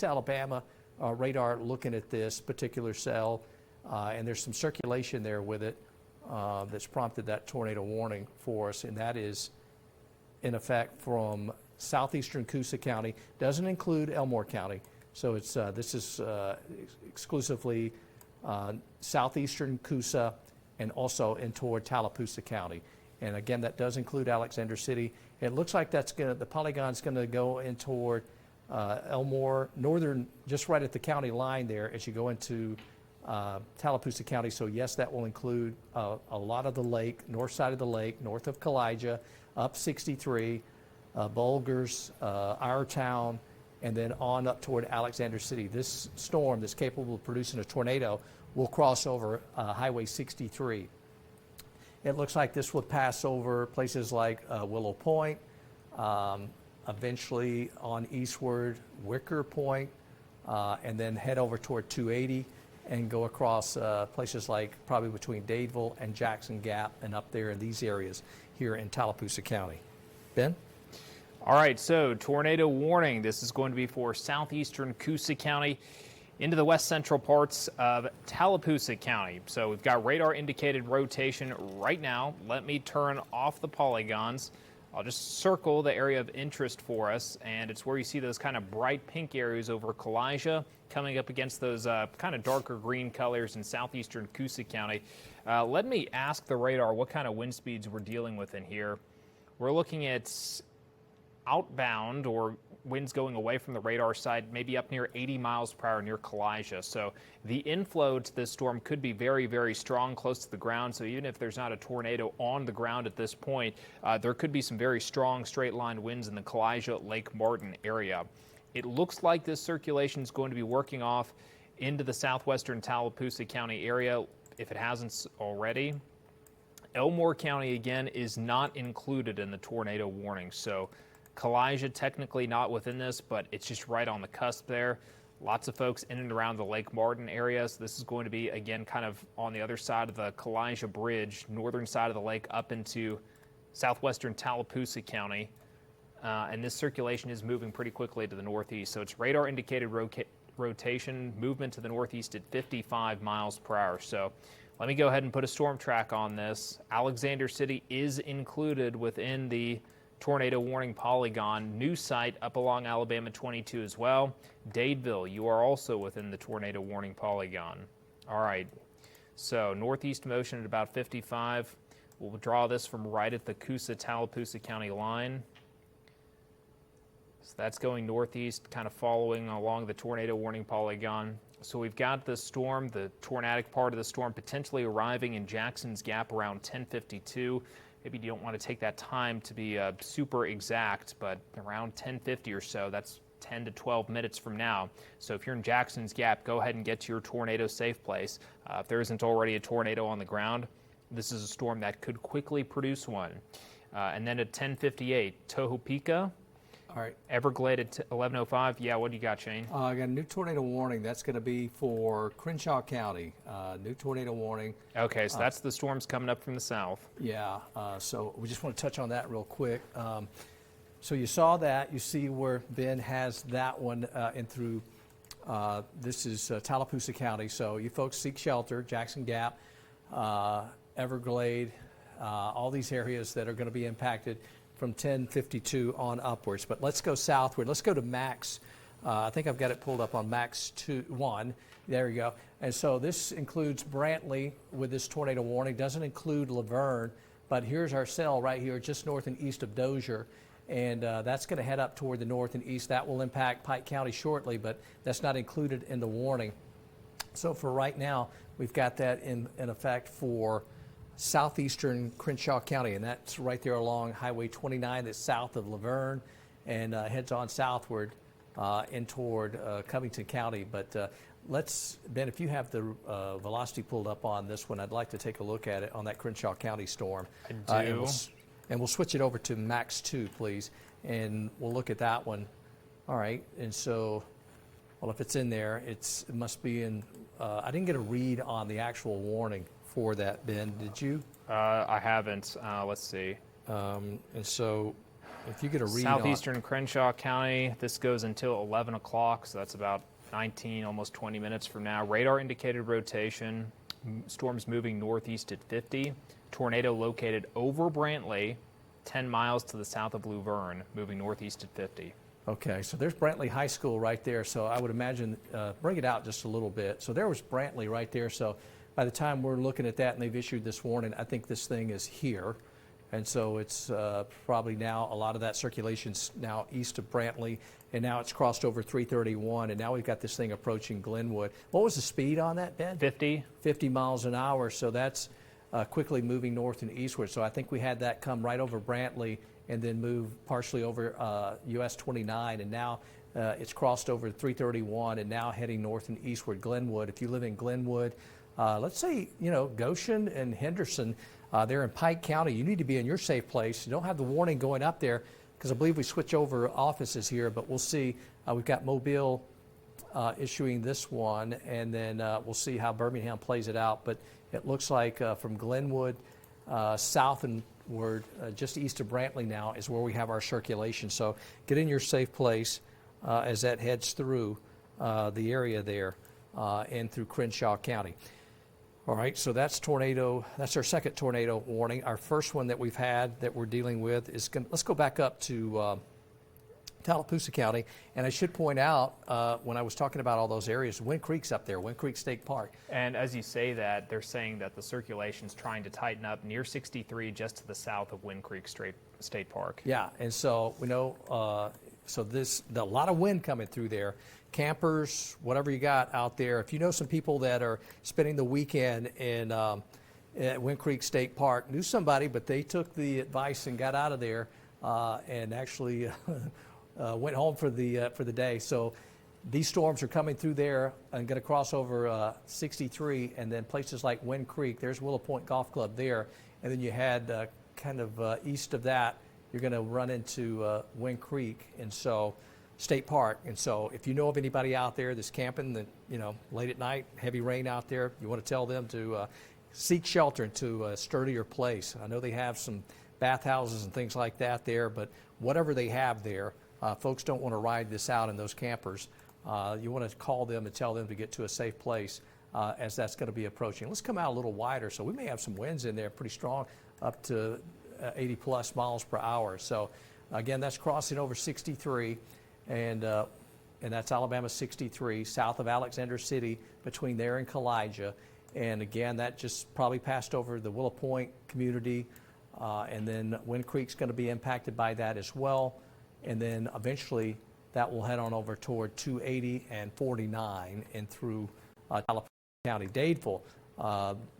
East Alabama radar looking at this particular cell, and there's some circulation there with it that's prompted that tornado warning for us, and that is in effect from southeastern Coosa County. Doesn't include Elmore County, so it's this is exclusively southeastern Coosa and also in toward Tallapoosa County. And again, that does include Alexander City. It looks like that's the polygon's gonna go in toward Elmore, northern, just right at the county line there as you go into Tallapoosa County. So yes, that will include a lot of the lake, north side of the lake, north of Kalijah, up 63, Bulgars, Irontown, and then on up toward Alexander City. This storm that's capable of producing a tornado will cross over Highway 63. It looks like this will pass over places like Willow Point, eventually on eastward Wicker Point, and then head over toward 280 and go across places like probably between Dadeville and Jackson Gap and up there in these areas here in Tallapoosa County. Ben? All right, so tornado warning. This is going to be for southeastern Coosa County into the west central parts of Tallapoosa County. So we've got radar indicated rotation right now. Let me turn off the polygons. I'll just circle the area of interest for us, and it's where you see those kind of bright pink areas over Kalijah coming up against those kind of darker green colors in southeastern Coosa County. Let me ask the radar what kind of wind speeds we're dealing with in here. We're looking at outbound or winds going away from the radar side, maybe up near 80 miles per hour near Kalijah. So the inflow to this storm could be very, very strong close to the ground. So even if there's not a tornado on the ground at this point, there could be some very strong straight line winds in the Kalijah Lake Martin area. It looks like this circulation is going to be working off into the southwestern Tallapoosa County area, if it hasn't already. Elmore County, again, is not included in the tornado warning. So Kalijah technically not within this, but it's just right on the cusp there. Lots of folks in and around the Lake Martin area. So this is going to be, again, kind of on the other side of the Kalijah Bridge, northern side of the lake up into southwestern Tallapoosa County. And this circulation is moving pretty quickly to the northeast. So it's radar indicated rotation, movement to the northeast at 55 miles per hour. So let me go ahead and put a storm track on this. Alexander City is included within the tornado warning polygon. New site up along Alabama 22 as well. Dadeville, you are also within the tornado warning polygon. All right, so northeast motion at about 55. We'll draw this from right at the Coosa-Tallapoosa County line. So that's going northeast, kind of following along the tornado warning polygon. So we've got the storm, the tornadic part of the storm, potentially arriving in Jackson's Gap around 1052. Maybe you don't want to take that time to be super exact, but around 1050 or so, that's 10 to 12 minutes from now. So if you're in Jackson's Gap, go ahead and get to your tornado safe place. If there isn't already a tornado on the ground, this is a storm that could quickly produce one. And then at 1058, Tohopeka. All right. Everglade at 1105. Yeah, what do you got, Shane? I got a new tornado warning. That's going to be for Crenshaw County. New tornado warning. Okay, so that's the storms coming up from the south. Yeah, so we just want to touch on that real quick. So you saw that. You see where Ben has that one in through, this is Tallapoosa County. So you folks seek shelter, Jackson Gap, Everglade, all these areas that are going to be impacted from 1052 on upwards. But let's go southward. Let's go to max. I think I've got it pulled up on max 1. There you go. And so this includes Brantley with this tornado warning. Doesn't include Laverne, but here's our cell right here just north and east of Dozier. And that's going to head up toward the north and east. That will impact Pike County shortly, but that's not included in the warning. So for right now, we've got that in effect for southeastern Crenshaw County, and that's right there along Highway 29 that's south of Laverne and heads on southward in toward Covington County. But let's, Ben, if you have the velocity pulled up on this one, I'd like to take a look at it on that Crenshaw County storm. I do. And we'll switch it over to max 2, please, and we'll look at that one. All right, and so, well, if it's in there, it must be in, I didn't get a read on the actual warning for that, Ben, did you? I haven't. Let's see. And so if you get a read on Southeastern Crenshaw County, this goes until 11 o'clock, so that's about 19, almost 20 minutes from now. Radar indicated rotation. Storms moving northeast at 50. Tornado located over Brantley, 10 miles to the south of Luverne, moving northeast at 50. Okay, so there's Brantley High School right there. So I would imagine, bring it out just a little bit. So there was Brantley right there. So by the time we're looking at that and they've issued this warning, I think this thing is here. And so it's probably now a lot of that circulation's now east of Brantley, and now it's crossed over 331, and now we've got this thing approaching Glenwood. What was the speed on that, Ben? 50. 50 miles an hour, so that's quickly moving north and eastward. So I think we had that come right over Brantley and then move partially over US 29, and now it's crossed over 331 and now heading north and eastward. Glenwood, if you live in Glenwood, let's say, Goshen and Henderson, they're in Pike County. You need to be in your safe place. You don't have the warning going up there because I believe we switch over offices here, but we'll see. We've got Mobile issuing this one, and then we'll see how Birmingham plays it out. But it looks like from Glenwood south and just east of Brantley now is where we have our circulation. So get in your safe place as that heads through the area there and through Crenshaw County. All right, so that's our second tornado warning. Our first one that we've had that we're dealing with is, let's go back up to Tallapoosa County. And I should point out, when I was talking about all those areas, Wind Creek's up there, Wind Creek State Park. And as you say that, they're saying that the circulation's trying to tighten up near 63 just to the south of Wind Creek State Park. Yeah, and so we know, a lot of wind coming through there. Campers, whatever you got out there. If you know some people that are spending the weekend at Wind Creek State Park, knew somebody, but they took the advice and got out of there and actually went home for the day. So these storms are coming through there and going to cross over 63, and then places like Wind Creek. There's Willow Point Golf Club there, and then you had east of that, you're going to run into Wind Creek, and so State Park. And so if you know of anybody out there that's camping, that late at night, heavy rain out there, you want to tell them to seek shelter into a sturdier place. I know they have some bathhouses and things like that there, but whatever they have there, folks don't want to ride this out in those campers. You want to call them and tell them to get to a safe place as that's going to be approaching. Let's come out a little wider. So we may have some winds in there pretty strong, up to 80 plus miles per hour. So again, that's crossing over 63. And that's Alabama 63, south of Alexander City, between there and Kalijah. And again, that just probably passed over the Willow Point community, and then Wind Creek's going to be impacted by that as well. And then eventually that will head on over toward 280 and 49 and through Tallapoosa County. Dadeville,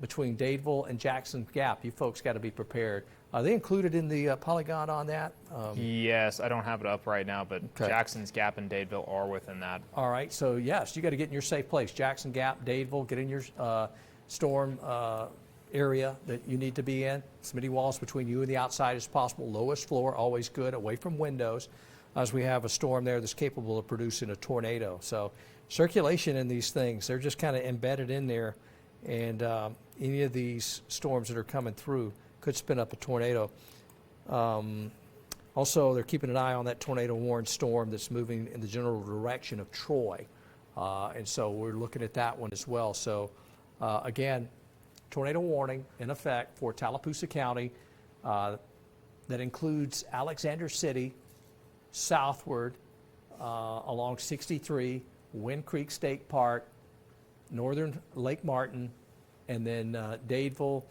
between Dadeville and Jackson Gap, you folks got to be prepared. Are they included in the polygon on that? Yes, I don't have it up right now, but okay. Jackson's Gap and Dadeville are within that. All right, so yes, you got to get in your safe place. Jackson Gap, Dadeville, get in your storm area that you need to be in. As many walls between you and the outside as possible. Lowest floor, always good, away from windows, as we have a storm there that's capable of producing a tornado. So circulation in these things, they're just kind of embedded in there, and any of these storms that are coming through could spin up a tornado. Also, they're keeping an eye on that tornado warned storm that's moving in the general direction of Troy. And so we're looking at that one as well. So again, tornado warning in effect for Tallapoosa County that includes Alexander City, southward along 63, Wind Creek State Park, northern Lake Martin, and then Dadeville,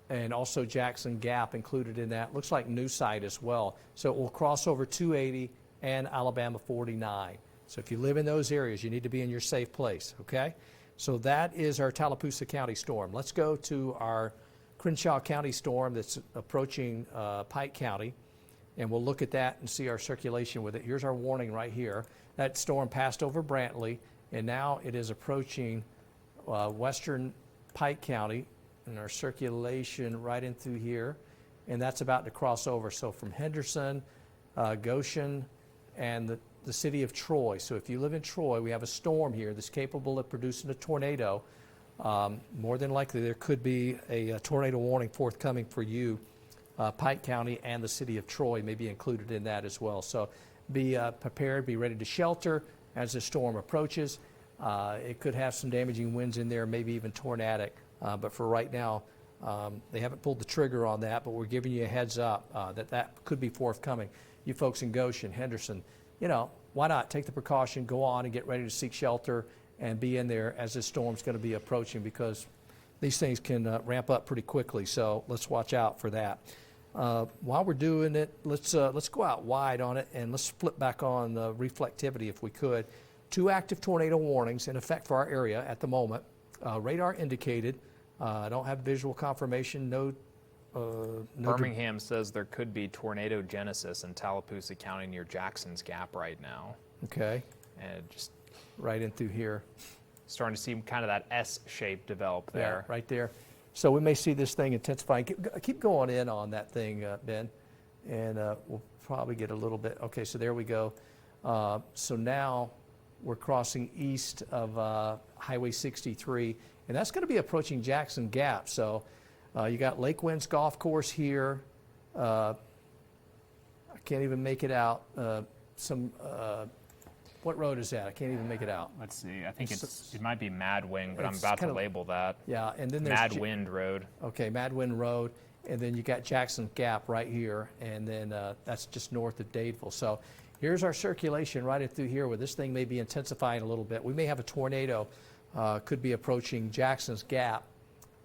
and also Jackson Gap included in that. Looks like New Site as well. So it will cross over 280 and Alabama 49. So if you live in those areas, you need to be in your safe place, okay? So that is our Tallapoosa County storm. Let's go to our Crenshaw County storm that's approaching Pike County, and we'll look at that and see our circulation with it. Here's our warning right here. That storm passed over Brantley, and now it is approaching western Pike County, and our circulation right in through here, and that's about to cross over. So from Henderson, Goshen, and the city of Troy. So if you live in Troy, we have a storm here that's capable of producing a tornado. More than likely, there could be a tornado warning forthcoming for you Pike County and the city of Troy may be included in that as well. So be prepared, be ready to shelter as the storm approaches. It could have some damaging winds in there, maybe even tornadic, but for right now, they haven't pulled the trigger on that, but we're giving you a heads up that could be forthcoming. You folks in Goshen, Henderson, why not take the precaution, go on and get ready to seek shelter and be in there as this storm's going to be approaching, because these things can ramp up pretty quickly. So let's watch out for that. While we're doing it, let's go out wide on it, and let's flip back on reflectivity if we could. 2 active tornado warnings in effect for our area at the moment. Radar indicated. I don't have visual confirmation. No. Birmingham says there could be tornado genesis in Tallapoosa County near Jackson's Gap right now. Okay. And just right in through here. Starting to see kind of that S shape develop there. Yeah, right there. So we may see this thing intensifying. Keep going in on that thing, Ben, and we'll probably get a little bit. Okay, so there we go. So now we're crossing east of Highway 63, and that's going to be approaching Jackson Gap. So you got Lake Winds Golf Course here. I can't even make it out. What road is that? I can't even make it out. Let's see. I think it might be Mad Wing, but I'm about to label that. Yeah, and then there's Mad Wind Road. Okay, Mad Wind Road, and then you got Jackson Gap right here, and then that's just north of Dadeville. So here's our circulation right in through here, where this thing may be intensifying a little bit. We may have a tornado, could be approaching Jackson's Gap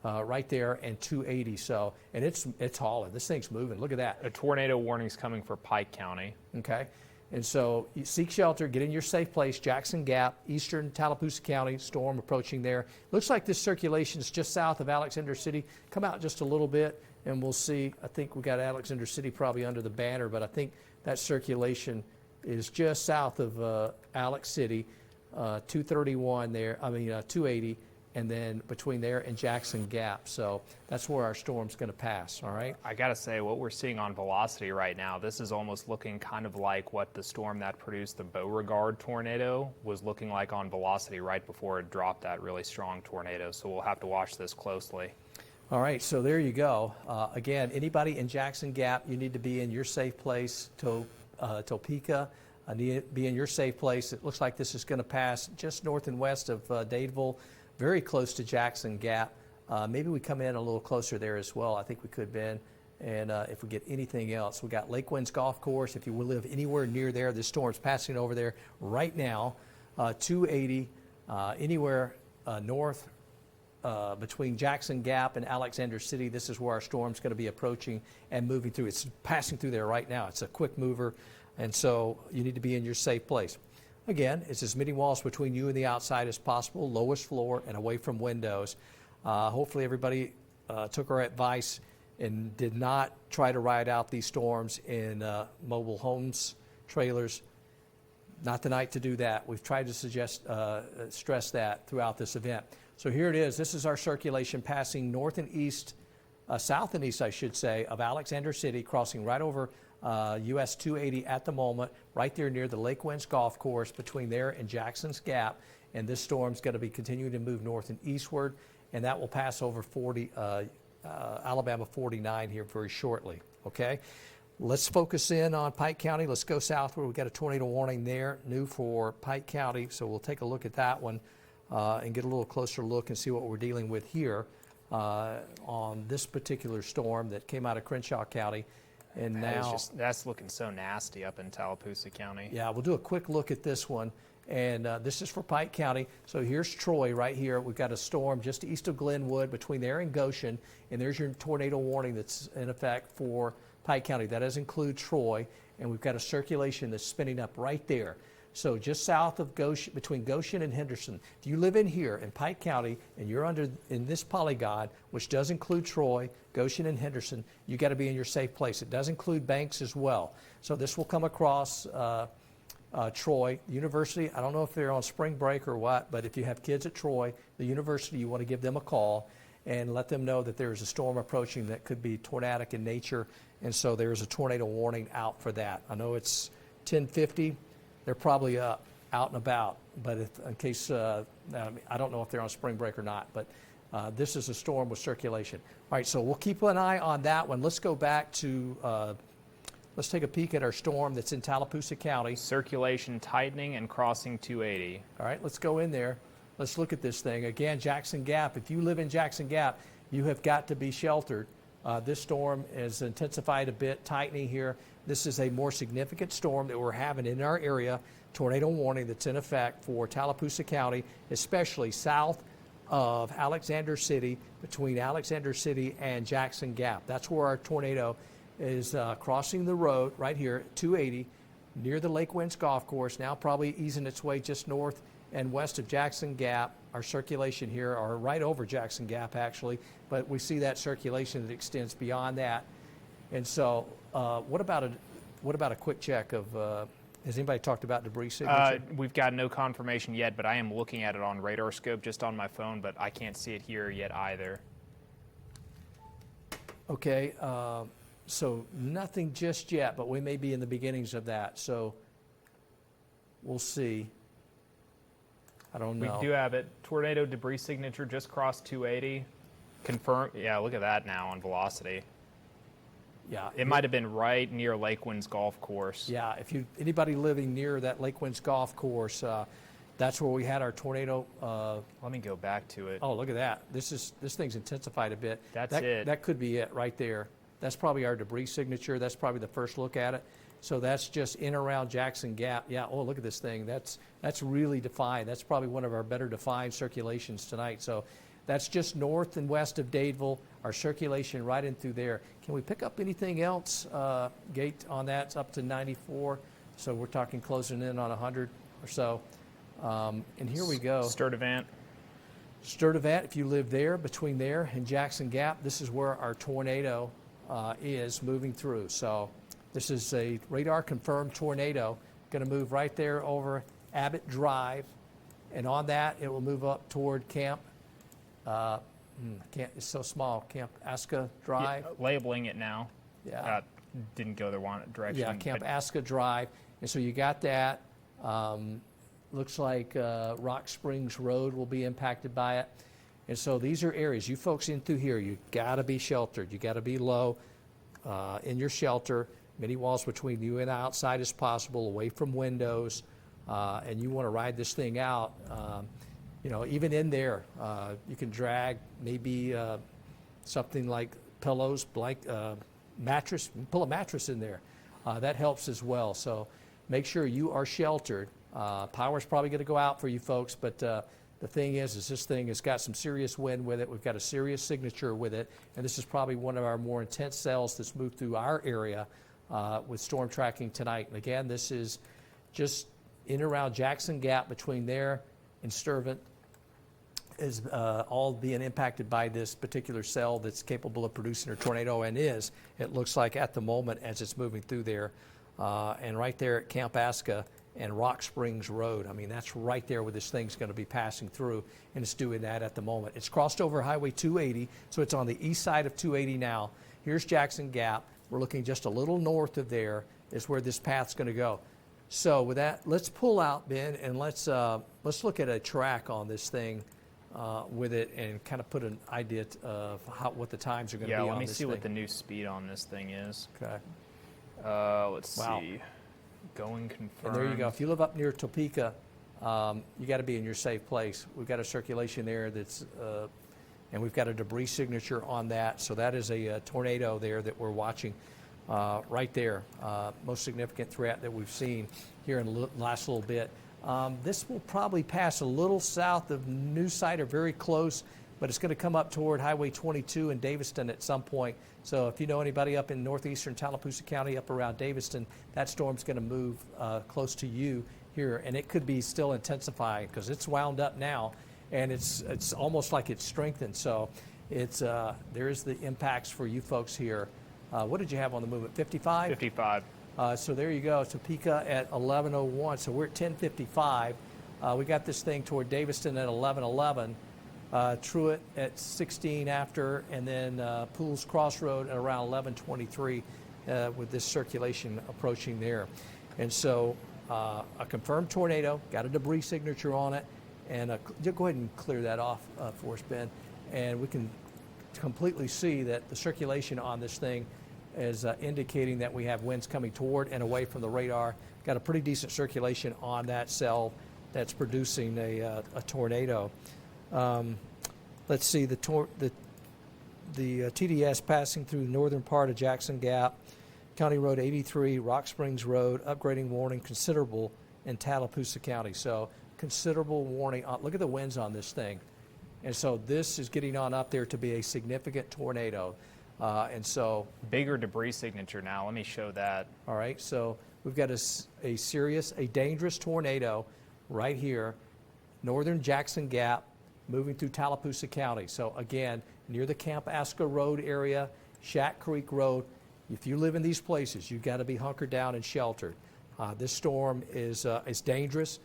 right there, and 280. So, and it's hauling. This thing's moving. Look at that. A tornado warning's coming for Pike County. Okay. And so you seek shelter, get in your safe place, Jackson Gap, eastern Tallapoosa County, storm approaching there. Looks like this circulation is just south of Alexander City. Come out just a little bit and we'll see. I think we got Alexander City probably under the banner, but I think that circulation is just south of Alex City, 231 there, 280, and then between there and Jackson Gap. So that's where our storm's going to pass, all right? I got to say, what we're seeing on velocity right now, this is almost looking kind of like what the storm that produced the Beauregard tornado was looking like on velocity right before it dropped that really strong tornado. So we'll have to watch this closely. All right, so there you go. Again, anybody in Jackson Gap, you need to be in your safe place. Topeka, need to be in your safe place. It looks like this is going to pass just north and west of Dadeville, very close to Jackson Gap. Maybe we come in a little closer there as well. I think we could, Ben. And if we get anything else, we got Lake Winds Golf Course. If you will live anywhere near there, this storm's passing over there right now. 280, anywhere north between Jackson Gap and Alexander City. This is where our storm's going to be approaching and moving through. It's passing through there right now. It's a quick mover, and so you need to be in your safe place. Again, it's as many walls between you and the outside as possible, lowest floor and away from windows. Hopefully everybody took our advice and did not try to ride out these storms in mobile homes, trailers. Not the night to do that. We've tried to stress that throughout this event. So here it is. This is our circulation passing north and east, south and east, I should say, of Alexander City, crossing right over US 280 at the moment, right there near the Lake Winds Golf Course, between there and Jackson's Gap. And this storm's going to be continuing to move north and eastward, and that will pass over Alabama 49 here very shortly. Okay, let's focus in on Pike County. Let's go southward. We've got a tornado warning there, new for Pike County, so we'll take a look at that one and get a little closer look and see what we're dealing with here on this particular storm that came out of Crenshaw County. And now that's looking so nasty up in Tallapoosa County. Yeah, we'll do a quick look at this one. And this is for Pike County. So here's Troy right here. We've got a storm just east of Glenwood between there and Goshen. And there's your tornado warning that's in effect for Pike County. That does include Troy. And we've got a circulation that's spinning up right there. So just south of Goshen, between Goshen and Henderson. If you live in here in Pike County and you're in this polygon, which does include Troy, Goshen, and Henderson, you got to be in your safe place. It does include Banks as well. So this will come across Troy University. I don't know if they're on spring break or what, but if you have kids at Troy, the university, you want to give them a call and let them know that there's a storm approaching that could be tornadic in nature, and so there's a tornado warning out for that. I know it's 10:50. They're probably out and about, but in case, I don't know if they're on spring break or not, but This is a storm with circulation. All right, so we'll keep an eye on that one. Let's go back to, let's take a peek at our storm that's in Tallapoosa County. Circulation tightening and crossing 280. All right, let's go in there. Let's look at this thing. Again, Jackson Gap. If you live in Jackson Gap, you have got to be sheltered. This storm is intensified a bit, tightening here. This is a more significant storm that we're having in our area. Tornado warning that's in effect for Tallapoosa County, especially south of Alexander City, between Alexander City and Jackson Gap. That's where our tornado is crossing the road right here at 280 near the Lake Winds Golf Course, now probably easing its way just north and west of Jackson Gap. Our circulation here are right over Jackson Gap, actually, but we see that circulation that extends beyond that. And so what about a quick check of, has anybody talked about debris signature? We've got no confirmation yet, but I am looking at it on radar scope just on my phone, but I can't see it here yet either. Okay, so nothing just yet, but we may be in the beginnings of that. So we'll see. I don't know. We do have it. Tornado debris signature just crossed 280. Confirm. Yeah, look at that now on velocity. Yeah, It might have been right near Lake Winds Golf Course. yeah. If anybody living near that Lake Winds Golf Course, that's where we had our tornado. Let me go back to it. Oh, look at that! This thing's intensified a bit. That's that, it. That could be it right there. That's probably our debris signature. That's probably the first look at it. So that's just in around Jackson Gap. Yeah. Oh, look at this thing. That's really defined. That's probably one of our better defined circulations tonight. So that's just north and west of Dadeville. Our circulation right in through there. Can we pick up anything else? Gate on that's up to 94. So we're talking closing in on 100 or so. And here we go. Sturtevant. Sturtevant, if you live there, between there and Jackson Gap, this is where our tornado is moving through. So this is a radar confirmed tornado. Going to move right there over Abbott Drive. And on that, it will move up toward Camp, it's so small, Camp Aska Drive. Yeah, labeling it now. Yeah. Didn't go the one direction. Yeah, Camp but Aska Drive. And so you got that. Looks like Rock Springs Road will be impacted by it. And so these are areas, you folks in through here, you got to be sheltered. You got to be low in your shelter, many walls between you and outside as possible, away from windows. And you want to ride this thing out. You know, even in there, you can drag maybe something like pillows, mattress, pull a mattress in there. That helps as well. So make sure you are sheltered. Power's probably going to go out for you folks, but the thing is this thing has got some serious wind with it. We've got a serious signature with it, and this is probably one of our more intense cells that's moved through our area with storm tracking tonight. And again, this is just in and around Jackson Gap between there and Sturtevant is all being impacted by this particular cell that's capable of producing a tornado, and is, it looks like at the moment as it's moving through there. And right there at Camp Aska and Rock Springs Road, I mean, that's right there where this thing's going to be passing through, and it's doing that at the moment. It's crossed over Highway 280, so it's on the east side of 280 now. Here's Jackson Gap. We're looking just a little north of there is where this path's going to go. So with that, let's pull out, Ben, and let's look at a track on this thing with it, and kind of put an idea of what the times are going to be on this thing. Yeah, let me see what the new speed on this thing is. Okay. Let's see. Going confirmed. And there you go. If you live up near Topeka, you got to be in your safe place. We've got a circulation there that's, and we've got a debris signature on that. So that is a tornado there that we're watching right there. Most significant threat that we've seen here in the last little bit. This will probably pass a little south of New Site or very close, but it's going to come up toward Highway 22 in Daviston at some point. So if you know anybody up in northeastern Tallapoosa County, up around Daviston, that storm's going to move close to you here, and it could be still intensifying because it's wound up now, and it's almost like it's strengthened. So it's there's the impacts for you folks here. What did you have on the movement? 55? 55. So there you go. Topeka at 11:01. So we're at 10:55. We got this thing toward Daviston at 11:11. Truett at 16 after, and then Pools Crossroad at around 11:23 with this circulation approaching there. And so a confirmed tornado, got a debris signature on it, and go ahead and clear that off for us, Ben. and we can completely see that the circulation on this thing is indicating that we have winds coming toward and away from the radar. Got a pretty decent circulation on that cell that's producing a tornado. Let's see, the TDS passing through the northern part of Jackson Gap, County Road 83, Rock Springs Road, upgrading warning considerable in Tallapoosa County. So considerable warning. Look at the winds on this thing. And so this is getting on up there to be a significant tornado. And so bigger debris signature now. Let me show that. All right, so we've got a dangerous tornado right here, northern Jackson Gap, moving through Tallapoosa County. So again, near the Camp Aska Road area, Shack Creek Road. If you live in these places, you've got to be hunkered down and sheltered. This storm is dangerous.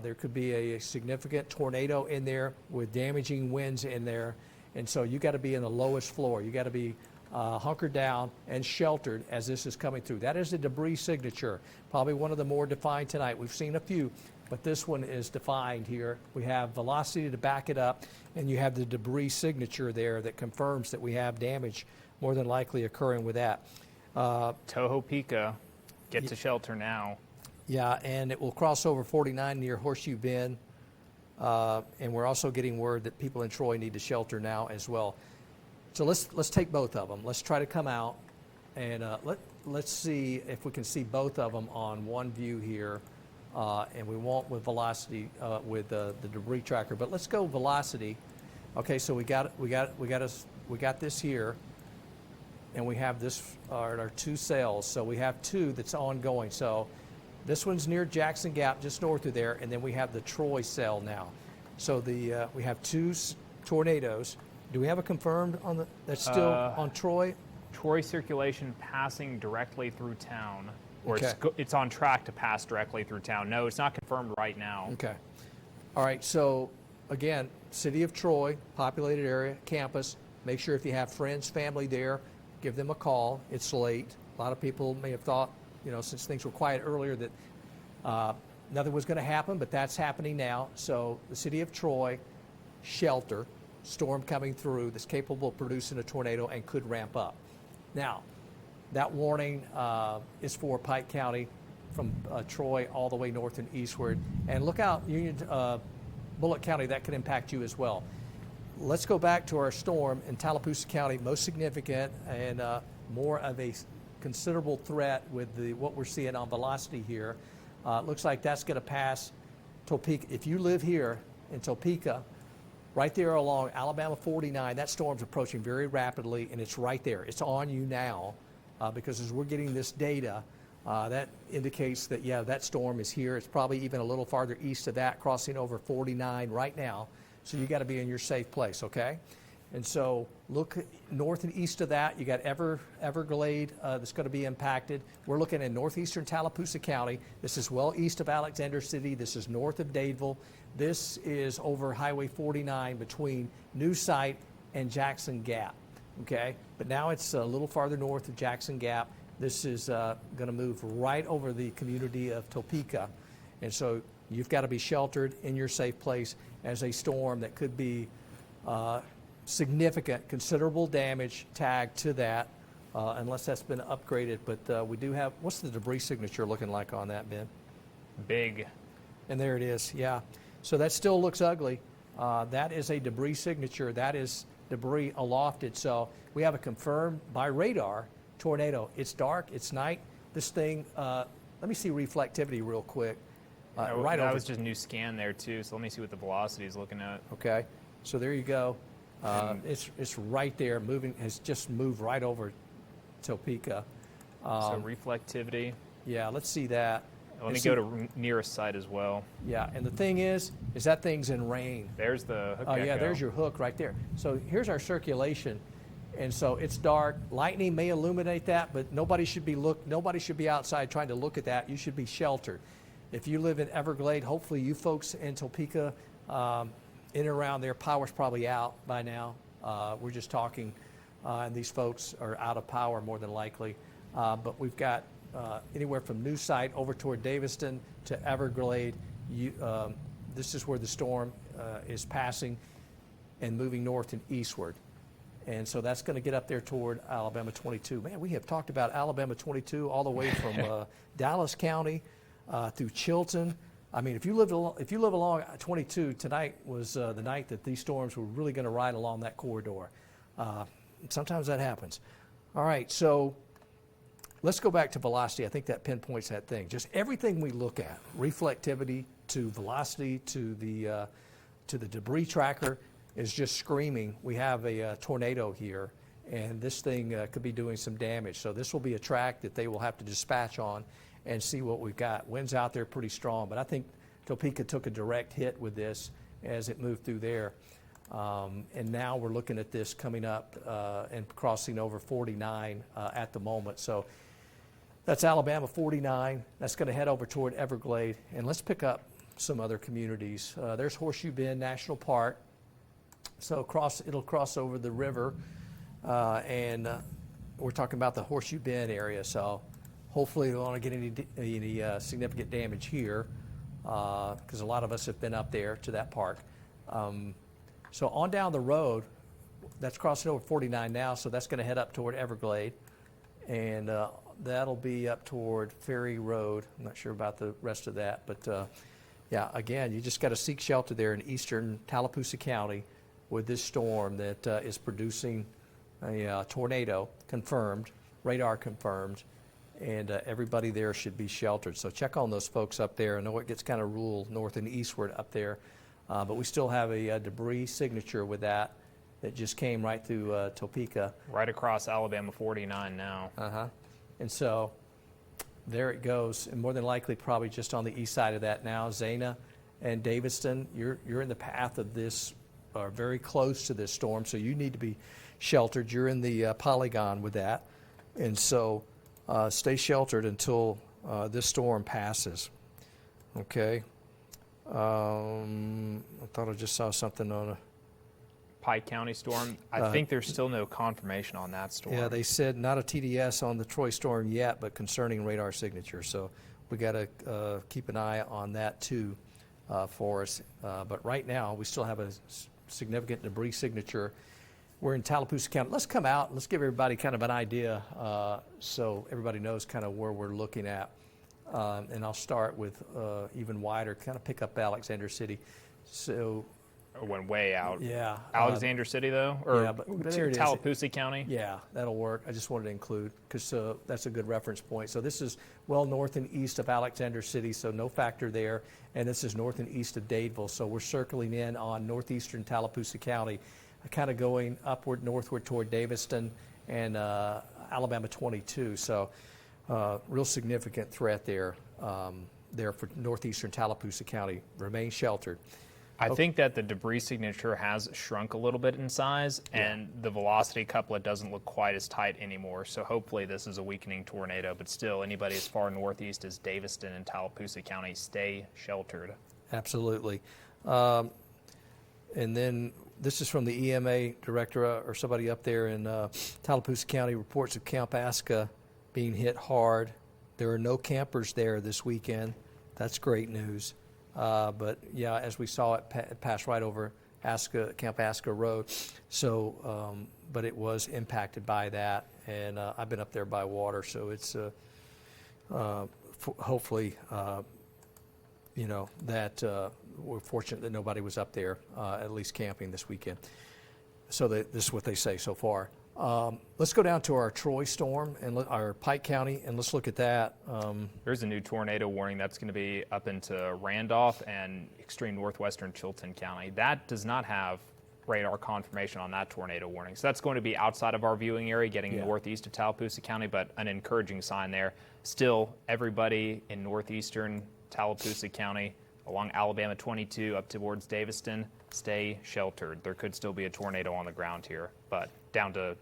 There could be a significant tornado in there with damaging winds in there. And so you got to be in the lowest floor. You got to be hunkered down and sheltered as this is coming through. That is a debris signature, probably one of the more defined tonight. We've seen a few, but this one is defined here. We have velocity to back it up, and you have the debris signature there that confirms that we have damage more than likely occurring with that. Tohopeka, get to shelter now. Yeah, and it will cross over 49 near Horseshoe Bend. And we're also getting word that people in Troy need to shelter now as well. So let's take both of them. Let's try to come out, and let's see if we can see both of them on one view here. And we won't with velocity with the debris tracker, but let's go velocity. Okay, so we got this here, and we have this our two cells. So we have two that's ongoing. So this one's near Jackson Gap, just north of there, and then we have the Troy cell now. So we have two tornadoes. Do we have a confirmed on that's still on Troy? Troy circulation passing directly through town, or Okay. it's on track to pass directly through town. No, it's not confirmed right now. Okay. All right, so again, city of Troy, populated area, campus. Make sure if you have friends, family there, give them a call. It's late. A lot of people may have thought, since things were quiet earlier, that nothing was going to happen, but that's happening now. So the city of Troy, shelter, storm coming through that's capable of producing a tornado and could ramp up. Now, that warning is for Pike County from Troy all the way north and eastward. And look out, Bullock County, that could impact you as well. Let's go back to our storm in Tallapoosa County, most significant and more of a considerable threat with what we're seeing on velocity here. Looks like that's going to pass Topeka. If you live here in Topeka, right there along Alabama 49, that storm's approaching very rapidly, and it's right there. It's on you now because as we're getting this data, that indicates that, yeah, that storm is here. It's probably even a little farther east of that, crossing over 49 right now. So you got to be in your safe place, okay? And so look north and east of that. You got Everglade that's going to be impacted. We're looking at northeastern Tallapoosa County. This is well east of Alexander City. This is north of Dadeville. This is over Highway 49 between New Site and Jackson Gap, okay? But now it's a little farther north of Jackson Gap. This is going to move right over the community of Topeka. And so you've got to be sheltered in your safe place as a storm that could be significant, considerable damage tagged to that, unless that's been upgraded. But we do have, what's the debris signature looking like on that, Ben? Big. And there it is, yeah. So that still looks ugly. That is a debris signature. That is debris alofted. So we have a confirmed by radar tornado. It's dark, it's night. This thing, let me see reflectivity real quick. Right that was just new scan there too, so let me see what the velocity is looking at. Okay, so there you go. It's right there, has just moved right over Topeka. So reflectivity. Yeah, let's see that. Let me go to nearest site as well. Yeah, and the thing is that thing's in rain. There's the hook. Oh yeah, there's your hook right there. So here's our circulation, and so it's dark. Lightning may illuminate that, but nobody should be outside trying to look at that. You should be sheltered. If you live in Everglade, hopefully you folks in Topeka, in and around there, power's probably out by now. We're just talking, and these folks are out of power more than likely. But we've got anywhere from New Site over toward Daviston to Everglade. This is where the storm is passing. and moving north and eastward. And so that's going to get up there toward Alabama 22. Man, we have talked about Alabama 22 all the way from Dallas County through Chilton. I mean, if you live along 22, tonight was the night that these storms were really going to ride along that corridor. Sometimes that happens. All right, so let's go back to velocity. I think that pinpoints that thing. Just everything we look at, reflectivity to velocity to the debris tracker, is just screaming. We have a tornado here, and this thing could be doing some damage. So this will be a track that they will have to dispatch on and see what we've got. Winds out there pretty strong, but I think Topeka took a direct hit with this as it moved through there. And now we're looking at this coming up and crossing over 49 at the moment. So that's Alabama 49. That's going to head over toward Everglade. And let's pick up some other communities. There's Horseshoe Bend National Park. So it'll cross over the river, and we're talking about the Horseshoe Bend area. So hopefully we won't get any significant damage here, because a lot of us have been up there to that park. So on down the road, that's crossing over 49 now, so that's going to head up toward Everglade, and that'll be up toward Ferry Road. I'm not sure about the rest of that, but yeah, again, you just got to seek shelter there in eastern Tallapoosa County with this storm that is producing a tornado, confirmed, radar confirmed, and everybody there should be sheltered. So check on those folks up there. I know it gets kind of rural north and eastward up there, but we still have a debris signature with that just came right through Topeka. Right across Alabama 49 now. And so there it goes, and more than likely probably just on the east side of that now. Zana and Daviston, you're in the path of this, are very close to this storm, so you need to be sheltered. You're in the polygon with that, and so stay sheltered until this storm passes. Okay. I thought I just saw something on a Pike County storm. I think there's still no confirmation on that storm. Yeah, they said not a TDS on the Troy storm yet, but concerning radar signature. So we got to keep an eye on that too for us. But right now, we still have a significant debris signature. We're in Tallapoosa County. Let's come out. Let's give everybody kind of an idea so everybody knows kind of where we're looking at. And I'll start with even wider, kind of pick up Alexander City. So It went way out. yeah, Alexander City, though? Or yeah, but there it is. Tallapoosa County? Yeah, that'll work. I just wanted to include, because that's a good reference point. So this is well north and east of Alexander City, so no factor there. And this is north and east of Dadeville. So we're circling in on northeastern Tallapoosa County, kind of going upward, northward toward Daviston and Alabama 22. So real significant threat there, there for northeastern Tallapoosa County. Remain sheltered. I think that the debris signature has shrunk a little bit in size, and the velocity couplet doesn't look quite as tight anymore. So hopefully this is a weakening tornado, but still, anybody as far northeast as Daviston and Tallapoosa County, stay sheltered. Absolutely. And then this is from the EMA director or somebody up there in Tallapoosa County, reports of Camp Aska being hit hard. There are no campers there this weekend. That's great news. But yeah, as we saw it pass right over Camp Aska Road. So, but it was impacted by that, and I've been up there by water, so it's hopefully, you know, that we're fortunate that nobody was up there, at least camping this weekend. So this is what they say so far. Let's go down to our Troy storm and our Pike County, and let's look at that. There's a new tornado warning that's going to be up into Randolph and extreme northwestern Chilton County. That does not have radar confirmation on that tornado warning. So that's going to be outside of our viewing area, getting northeast of Tallapoosa County, but an encouraging sign there. Still, everybody in northeastern Tallapoosa County along Alabama 22 up towards Daviston, stay sheltered. There could still be a tornado on the ground here, but down to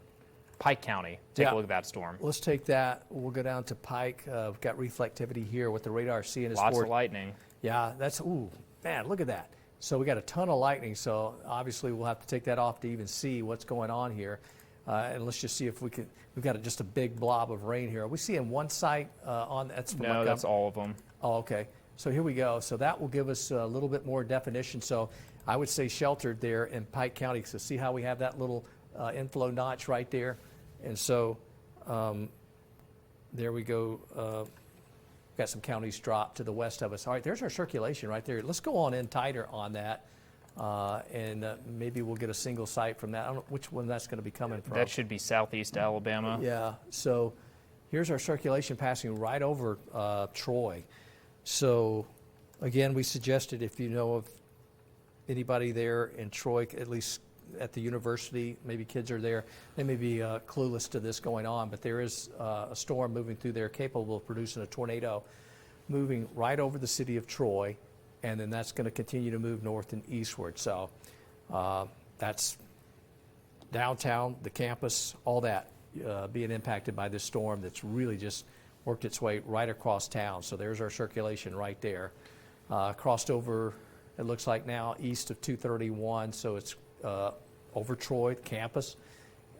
Pike County, take a look at that storm. Let's take that. We'll go down to Pike. We've got reflectivity here. What the radar is seeing is lots of lightning. Yeah, that's, ooh, man, look at that. So we got a ton of lightning, so obviously we'll have to take that off to even see what's going on here. And let's just see if we can, we've got just a big blob of rain here. Are we seeing one site on, that's from No, that's all of them. Oh, okay. So here we go. So that will give us a little bit more definition. So I would say sheltered there in Pike County. So see how we have that little inflow notch right there? And so there we go. Got some counties dropped to the west of us. All right, there's our circulation right there. Let's go on in tighter on that. And maybe we'll get a single site from that. I don't know which one that's going to be coming from. That should be southeast Alabama. Yeah, so here's our circulation passing right over Troy. So again, we suggested if you know of anybody there in Troy, at least at the university, maybe kids are there, they may be clueless to this going on, but there is a storm moving through there capable of producing a tornado moving right over the city of Troy, and then that's going to continue to move north and eastward. So that's downtown, the campus, all that being impacted by this storm that's really just worked its way right across town. So there's our circulation right there. Crossed over, it looks like now, east of 231, so it's over Troy, campus,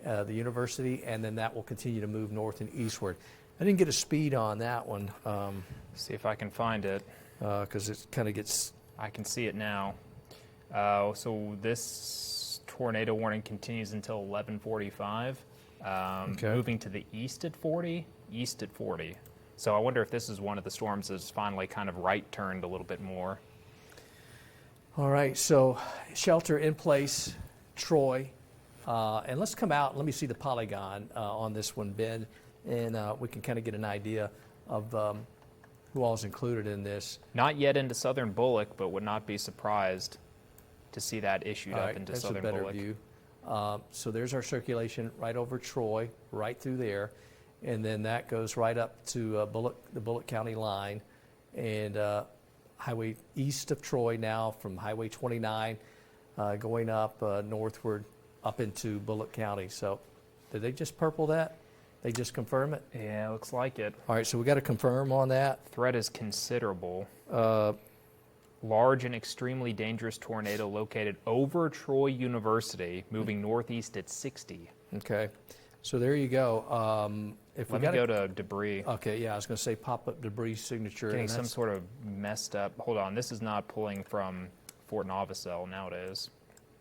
the university, and then that will continue to move north and eastward. I didn't get a speed on that one. See if I can find it. Because it kind of gets... I can see it now. So this tornado warning continues until 11:45. Okay. Moving to the east at 40. So I wonder if this is one of the storms that's finally kind of right-turned a little bit more. All right, so shelter in place, Troy. And let's come out, let me see the polygon on this one, Ben, and we can kind of get an idea of who all is included in this. Not yet into southern Bullock, but would not be surprised to see that issued All up right, into that's southern a better Bullock. view. So there's our circulation right over Troy, right through there. And then that goes right up to the Bullock County line. And highway east of Troy now from Highway 29 going up northward up into Bullock County. So did they just purple that? They just confirm it? Yeah, looks like it. All right, so we got to confirm on that. Threat is considerable. Large and extremely dangerous tornado located over Troy University, moving northeast at 60. Okay, so there you go. If Let we me go to debris. Okay, yeah, I was going to say pop-up debris signature. Getting and some that's- sort of messed up. Hold on, this is not pulling from Fort Novosel. Now it is.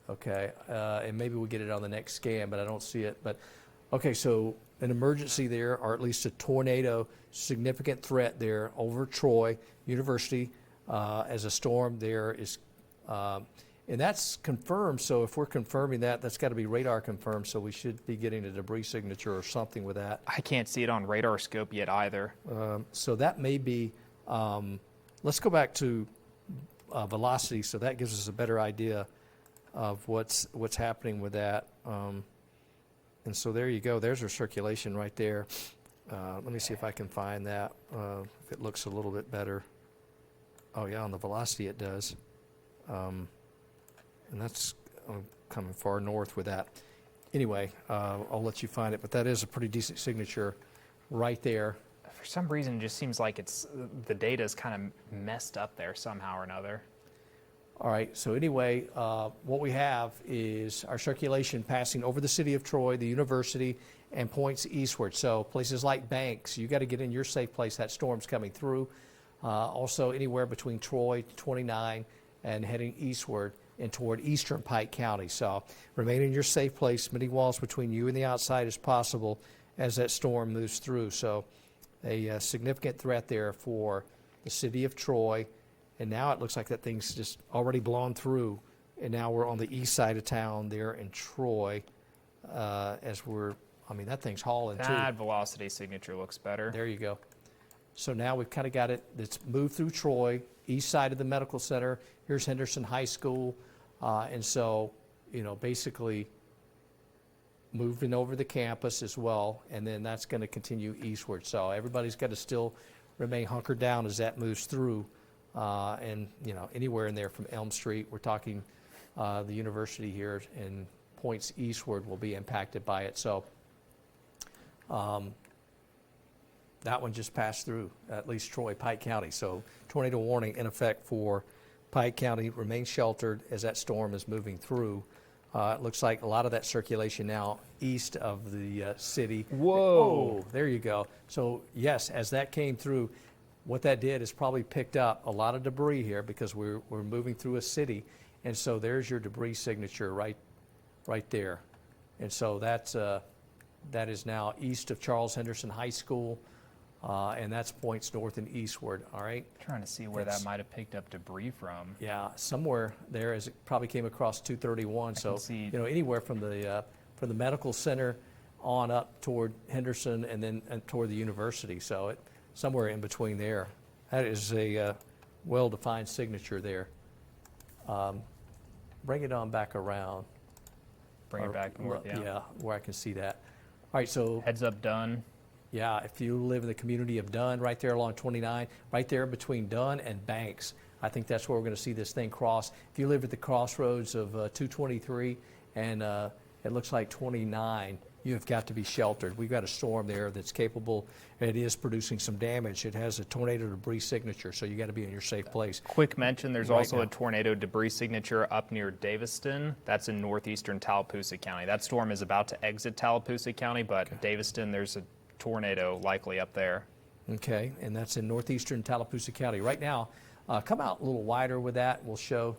Okay, and maybe we'll get it on the next scan, but I don't see it. But okay, so an emergency there, or at least a tornado, significant threat there over Troy University as a storm there is, and that's confirmed. So if we're confirming that, that's got to be radar confirmed. So we should be getting a debris signature or something with that. I can't see it on radar scope yet either. So that may be. Let's go back to velocity. So that gives us a better idea of what's happening with that. And so there you go. There's our circulation right there. Let me see if I can find that. If it looks a little bit better. Oh yeah, on the velocity it does. And that's coming far north with that. Anyway, I'll let you find it, but that is a pretty decent signature right there. For some reason, it just seems like the data is kind of messed up there somehow or another. All right, so anyway, what we have is our circulation passing over the city of Troy, the university, and points eastward. So places like Banks, you got to get in your safe place. That storm's coming through. Also anywhere between Troy, 29, and heading eastward and toward eastern Pike County. So remain in your safe place, many walls between you and the outside as possible as that storm moves through. So a significant threat there for the city of Troy. And now it looks like that thing's just already blown through. And now we're on the east side of town there in Troy as that thing's hauling too. That velocity signature looks better. There you go. So now we've kind of got it. It's moved through Troy, east side of the medical center. Here's Henderson High School. And so, basically moving over the campus as well. And then that's going to continue eastward. So everybody's got to still remain hunkered down as that moves through. And anywhere in there from Elm Street, we're talking the university here, and points eastward will be impacted by it. So that one just passed through, at least Troy, Pike County. So tornado warning in effect for Pike County. Remain sheltered as that storm is moving through. It looks like a lot of that circulation now east of the city. Whoa. Oh, there you go. So yes, as that came through, what that did is probably picked up a lot of debris here because we're moving through a city. And so there's your debris signature right there. And so that is now east of Charles Henderson High School, and that's points north and eastward, all right? Trying to see where that might have picked up debris from. Yeah, somewhere there, as it probably came across 231. So, see. Anywhere from the medical center on up toward Henderson and then toward the university. So somewhere in between there. That is a well-defined signature there. Bring it on back around. Bring it back north, yeah. Yeah, where I can see that. All right, so Heads up, Dunn. yeah, if you live in the community of Dunn, right there along 29, right there between Dunn and Banks, I think that's where we're going to see this thing cross. If you live at the crossroads of 223 and it looks like 29, you have got to be sheltered. We've got a storm there that's capable. It is producing some damage. It has a tornado debris signature, so you got to be in your safe place. Quick mention, there's Right also now. a tornado debris signature up near Daviston. That's in northeastern Tallapoosa County. That storm is about to exit Tallapoosa County, but Daviston, there's a tornado likely up there. Okay, and that's in northeastern Tallapoosa County. Right now, come out a little wider with that. We'll show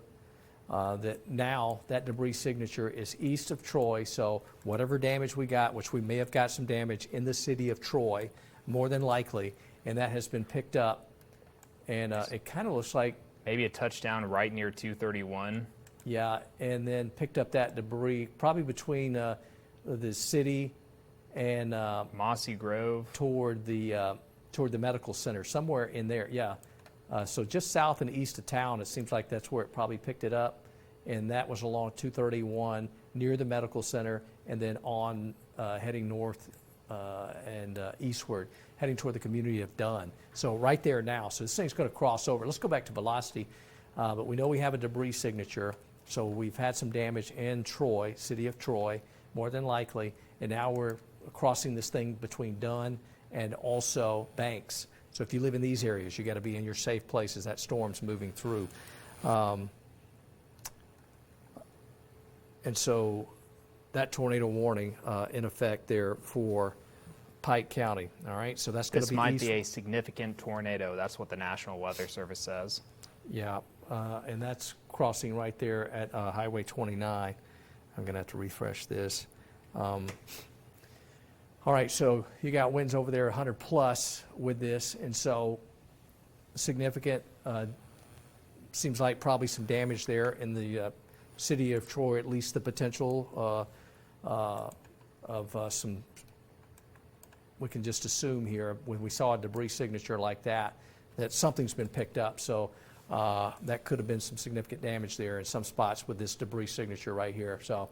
that now that debris signature is east of Troy, so whatever damage we got, which we may have got some damage in the city of Troy, more than likely, and that has been picked up, and it kind of looks like, Maybe a touchdown right near 231. yeah, and then picked up that debris probably between the city and Mossy Grove. toward the medical center, somewhere in there, yeah. So just south and east of town, it seems like that's where it probably picked it up, and that was along 231 near the medical center, and then on heading north and eastward, heading toward the community of Dunn. So right there now, so this thing's going to cross over. Let's go back to velocity, but we know we have a debris signature, so we've had some damage in Troy, city of Troy, more than likely, and now we're crossing this thing between Dunn and also Banks. So if you live in these areas, you got to be in your safe place as that storm's moving through. And so that tornado warning in effect there for Pike County. All right, so that's going to This be might east. be a significant tornado. That's what the National Weather Service says. Yeah, and that's crossing right there at Highway 29. I'm going to have to refresh this. All right, so you got winds over there 100 plus with this, and so significant, seems like probably some damage there in the city of Troy, at least the potential of some, we can just assume here, when we saw a debris signature like that something's been picked up. So that could have been some significant damage there in some spots with this debris signature right here. So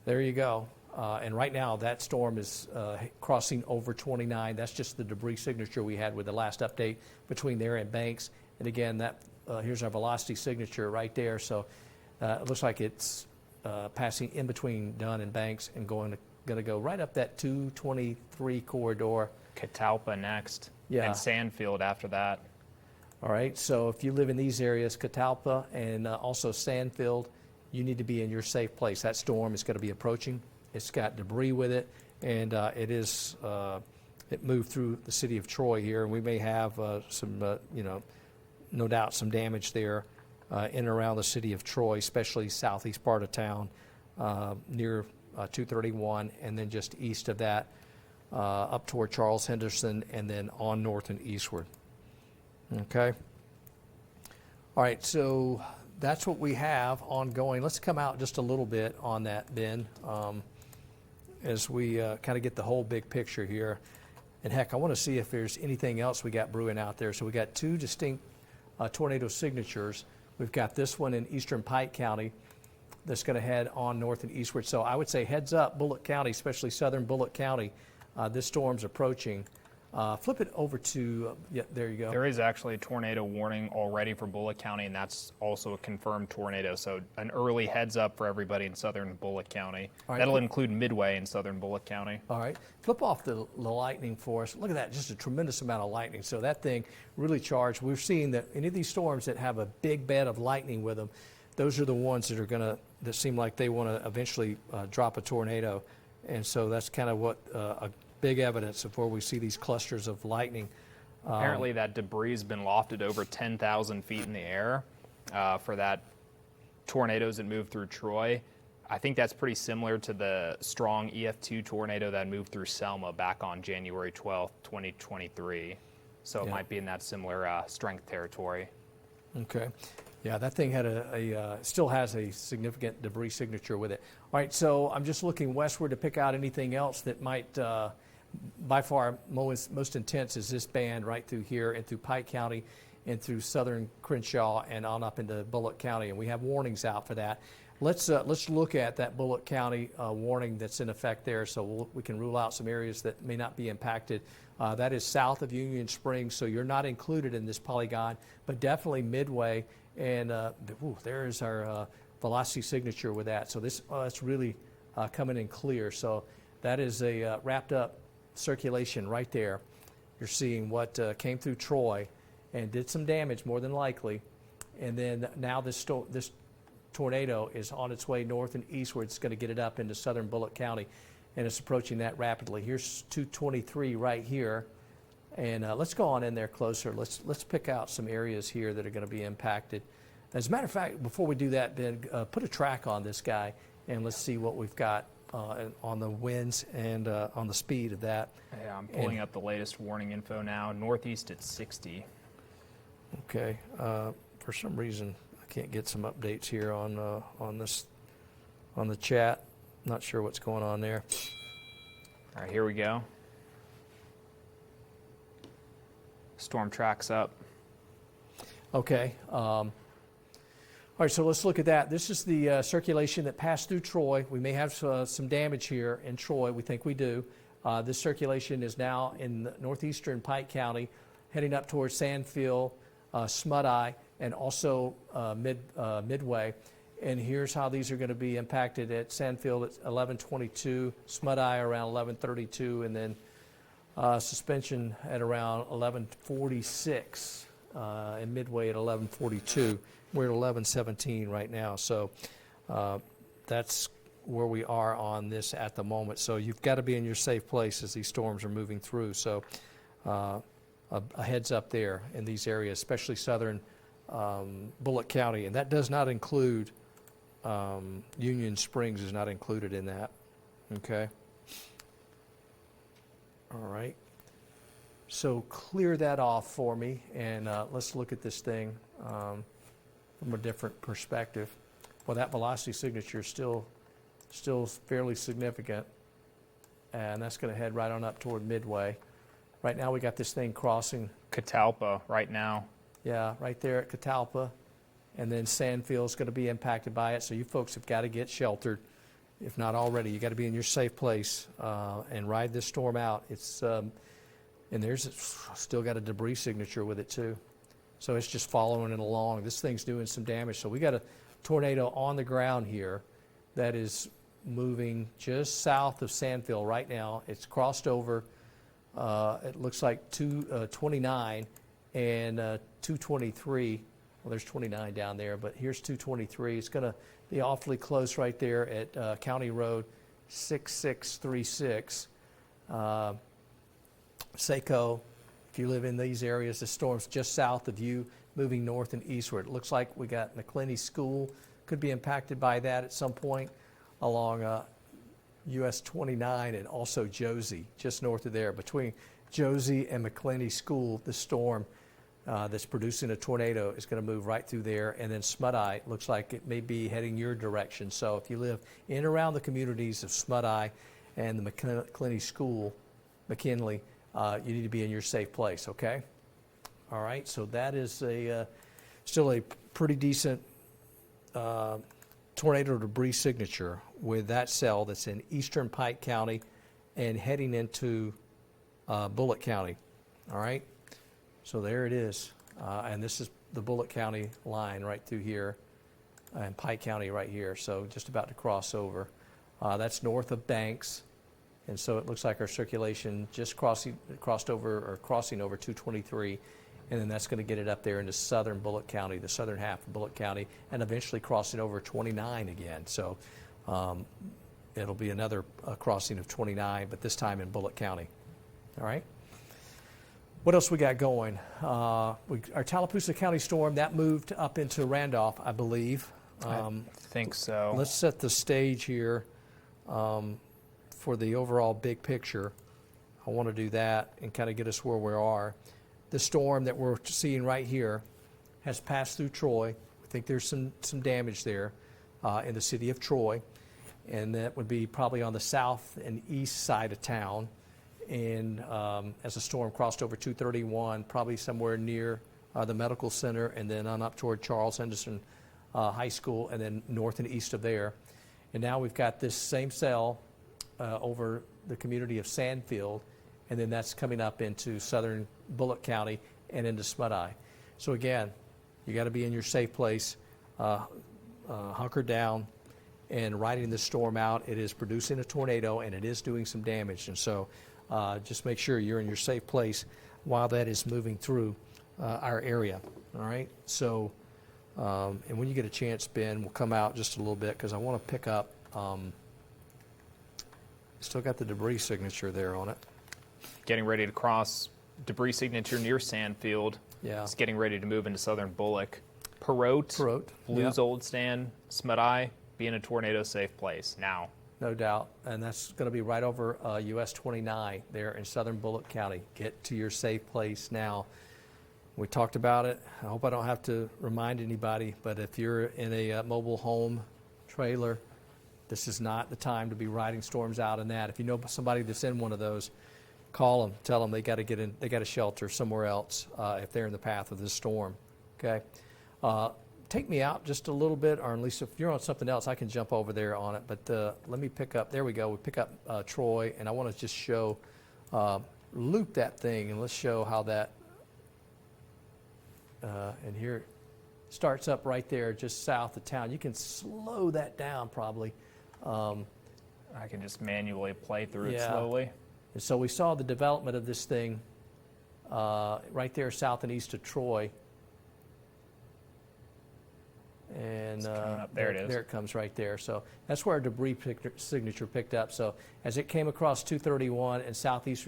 there you go. And right now, that storm is crossing over 29. That's just the debris signature we had with the last update between there and Banks. And again, that here's our velocity signature right there. So it looks like it's passing in between Dunn and Banks and going to go right up that 223 corridor. Catalpa next. Yeah. And Sandfield after that. All right, so if you live in these areas, Catalpa and also Sandfield, you need to be in your safe place. That storm is going to be approaching. It's got debris with it, and it moved through the city of Troy here, and we may have some, no doubt some damage there in and around the city of Troy, especially southeast part of town near 231, and then just east of that up toward Charles Henderson, and then on north and eastward. Okay. All right, so that's what we have ongoing. Let's come out just a little bit on that, Ben, as we kind of get the whole big picture here. And heck, I want to see if there's anything else we got brewing out there. So we got two distinct tornado signatures. We've got this one in eastern Pike County that's going to head on north and eastward. So I would say heads up, Bullock County, especially southern Bullock County. This storm's approaching. Flip it over to, yeah, there you go. There is actually a tornado warning already for Bullock County, and that's also a confirmed tornado. So an early heads up for everybody in southern Bullock County. All right. That'll include Midway in southern Bullock County. All right, flip off the lightning for us. Look at that, just a tremendous amount of lightning. So that thing really charged. We're seeing that any of these storms that have a big bed of lightning with them, those are the ones that are that seem like they want to eventually drop a tornado. And so that's kind of what a big evidence of where we see these clusters of lightning Apparently that debris has been lofted over 10,000 feet in the air for that tornadoes that moved through Troy. I think that's pretty similar to the strong EF2 tornado that moved through Selma back on January 12th, 2023. So it might be in that similar strength territory. Okay. Yeah, that thing had still has a significant debris signature with it. All right, so I'm just looking westward to pick out anything else that might, by far most intense is this band right through here and through Pike County and through southern Crenshaw and on up into Bullock County, and we have warnings out for that. Let's look at that Bullock County warning that's in effect there, so we can rule out some areas that may not be impacted. That is south of Union Springs, so you're not included in this polygon, but definitely Midway, and there is our velocity signature with that. So that's really coming in clear. So that is a wrapped up circulation right there. You're seeing what came through Troy and did some damage, more than likely, and then now this tornado is on its way north and eastward. It's going to get it up into southern Bullock County, and it's approaching that rapidly. Here's 223 right here, and let's go on in there closer. Let's pick out some areas here that are going to be impacted. As a matter of fact, before we do that, Ben, put a track on this guy, and let's see what we've got on the winds and on the speed of that. Yeah, I'm pulling up the latest warning info now. Northeast at 60. Okay. For some reason, I can't get some updates here on the chat. Not sure what's going on there. All right, here we go. Storm track's up. Okay. All right, so let's look at that. This is the circulation that passed through Troy. We may have some damage here in Troy. We think we do. This circulation is now in northeastern Pike County, heading up towards Sandfield, Smut-Eye, and also Midway. And here's how these are going to be impacted at Sandfield at 11:22, Smut-Eye around 11:32, and then suspension at around 11:46, and Midway at 11:42. We're at 11:17 right now, so that's where we are on this at the moment. So you've got to be in your safe place as these storms are moving through. So a heads up there in these areas, especially southern Bullock County, and that does not include Union Springs is not included in that. Okay. All right. So clear that off for me, and let's look at this thing from a different perspective. Well, that velocity signature is still fairly significant, and that's going to head right on up toward Midway. Right now, we got this thing crossing Catalpa right now. Yeah, right there at Catalpa, and then Sandfield's going to be impacted by it. So you folks have got to get sheltered, if not already. You got to be in your safe place and ride this storm out. It's and there's still got a debris signature with it too, so it's just following it along. This thing's doing some damage. So we got a tornado on the ground here that is moving just south of Sandfield right now. It's crossed over. It looks like 229 and 223. Well, there's 29 down there, but here's 223. It's going to be awfully close right there at County Road 6636. Saco, if you live in these areas, the storm's just south of you, moving north and eastward. It looks like we got McClenny School, could be impacted by that at some point along US 29 and also Josie, just north of there. Between Josie and McClenny School, the storm that's producing a tornado is going to move right through there. And then Smut-Eye looks like it may be heading your direction. So if you live in and around the communities of Smut-Eye and the McClenny School, McKinley, you need to be in your safe place, okay? All right, so that is still a pretty decent tornado debris signature with that cell that's in eastern Pike County and heading into Bullock County. All right, so there it is, and this is the Bullock County line right through here, and Pike County right here. So just about to cross over. That's north of Banks, and so it looks like our circulation just crossing over 223. And then that's going to get it up there into southern Bullock County, the southern half of Bullock County, and eventually crossing over 29 again. So it'll be another crossing of 29, but this time in Bullock County. All right? What else we got going? Our Tallapoosa County storm, that moved up into Randolph, I believe. I think so. Let's set the stage here for the overall big picture. I want to do that and kind of get us where we are. The storm that we're seeing right here has passed through Troy. We think there's some damage there in the city of Troy, and that would be probably on the south and east side of town. And as the storm crossed over 231, probably somewhere near the medical center, and then on up toward Charles Henderson High School, and then north and east of there. And now we've got this same cell over the community of Sandfield, and then that's coming up into southern Bullock County and into Smut-Eye. So again, you got to be in your safe place, hunker down, and riding this storm out. It is producing a tornado, and it is doing some damage. And so just make sure you're in your safe place while that is moving through our area. All right. So, and when you get a chance, Ben, we'll come out just a little bit because I want to pick up. Still got the debris signature there on it. Getting ready to cross debris signature near Sandfield. Yeah. It's getting ready to move into southern Bullock. Perot, Blues yep. Old Stand, Smut-Eye, be in a tornado safe place now. No doubt. And that's going to be right over US 29 there in southern Bullock County. Get to your safe place now. We talked about it. I hope I don't have to remind anybody, but if you're in a mobile home trailer, this is not the time to be riding storms out in that. If you know somebody that's in one of those, call them, tell them they got to get in, they got to shelter somewhere else if they're in the path of this storm. Okay. Take me out just a little bit, or at least if you're on something else, I can jump over there on it. But let me pick up, there we go. We pick up Troy, and I want to just show, loop that thing, and let's show how that, and here it starts up right there just south of town. You can slow that down probably. I can just manually play through it Yeah. slowly. And so we saw the development of this thing right there south and east of Troy. And up. There it is. There it comes right there. So that's where our debris signature picked up. So as it came across 231 and southeast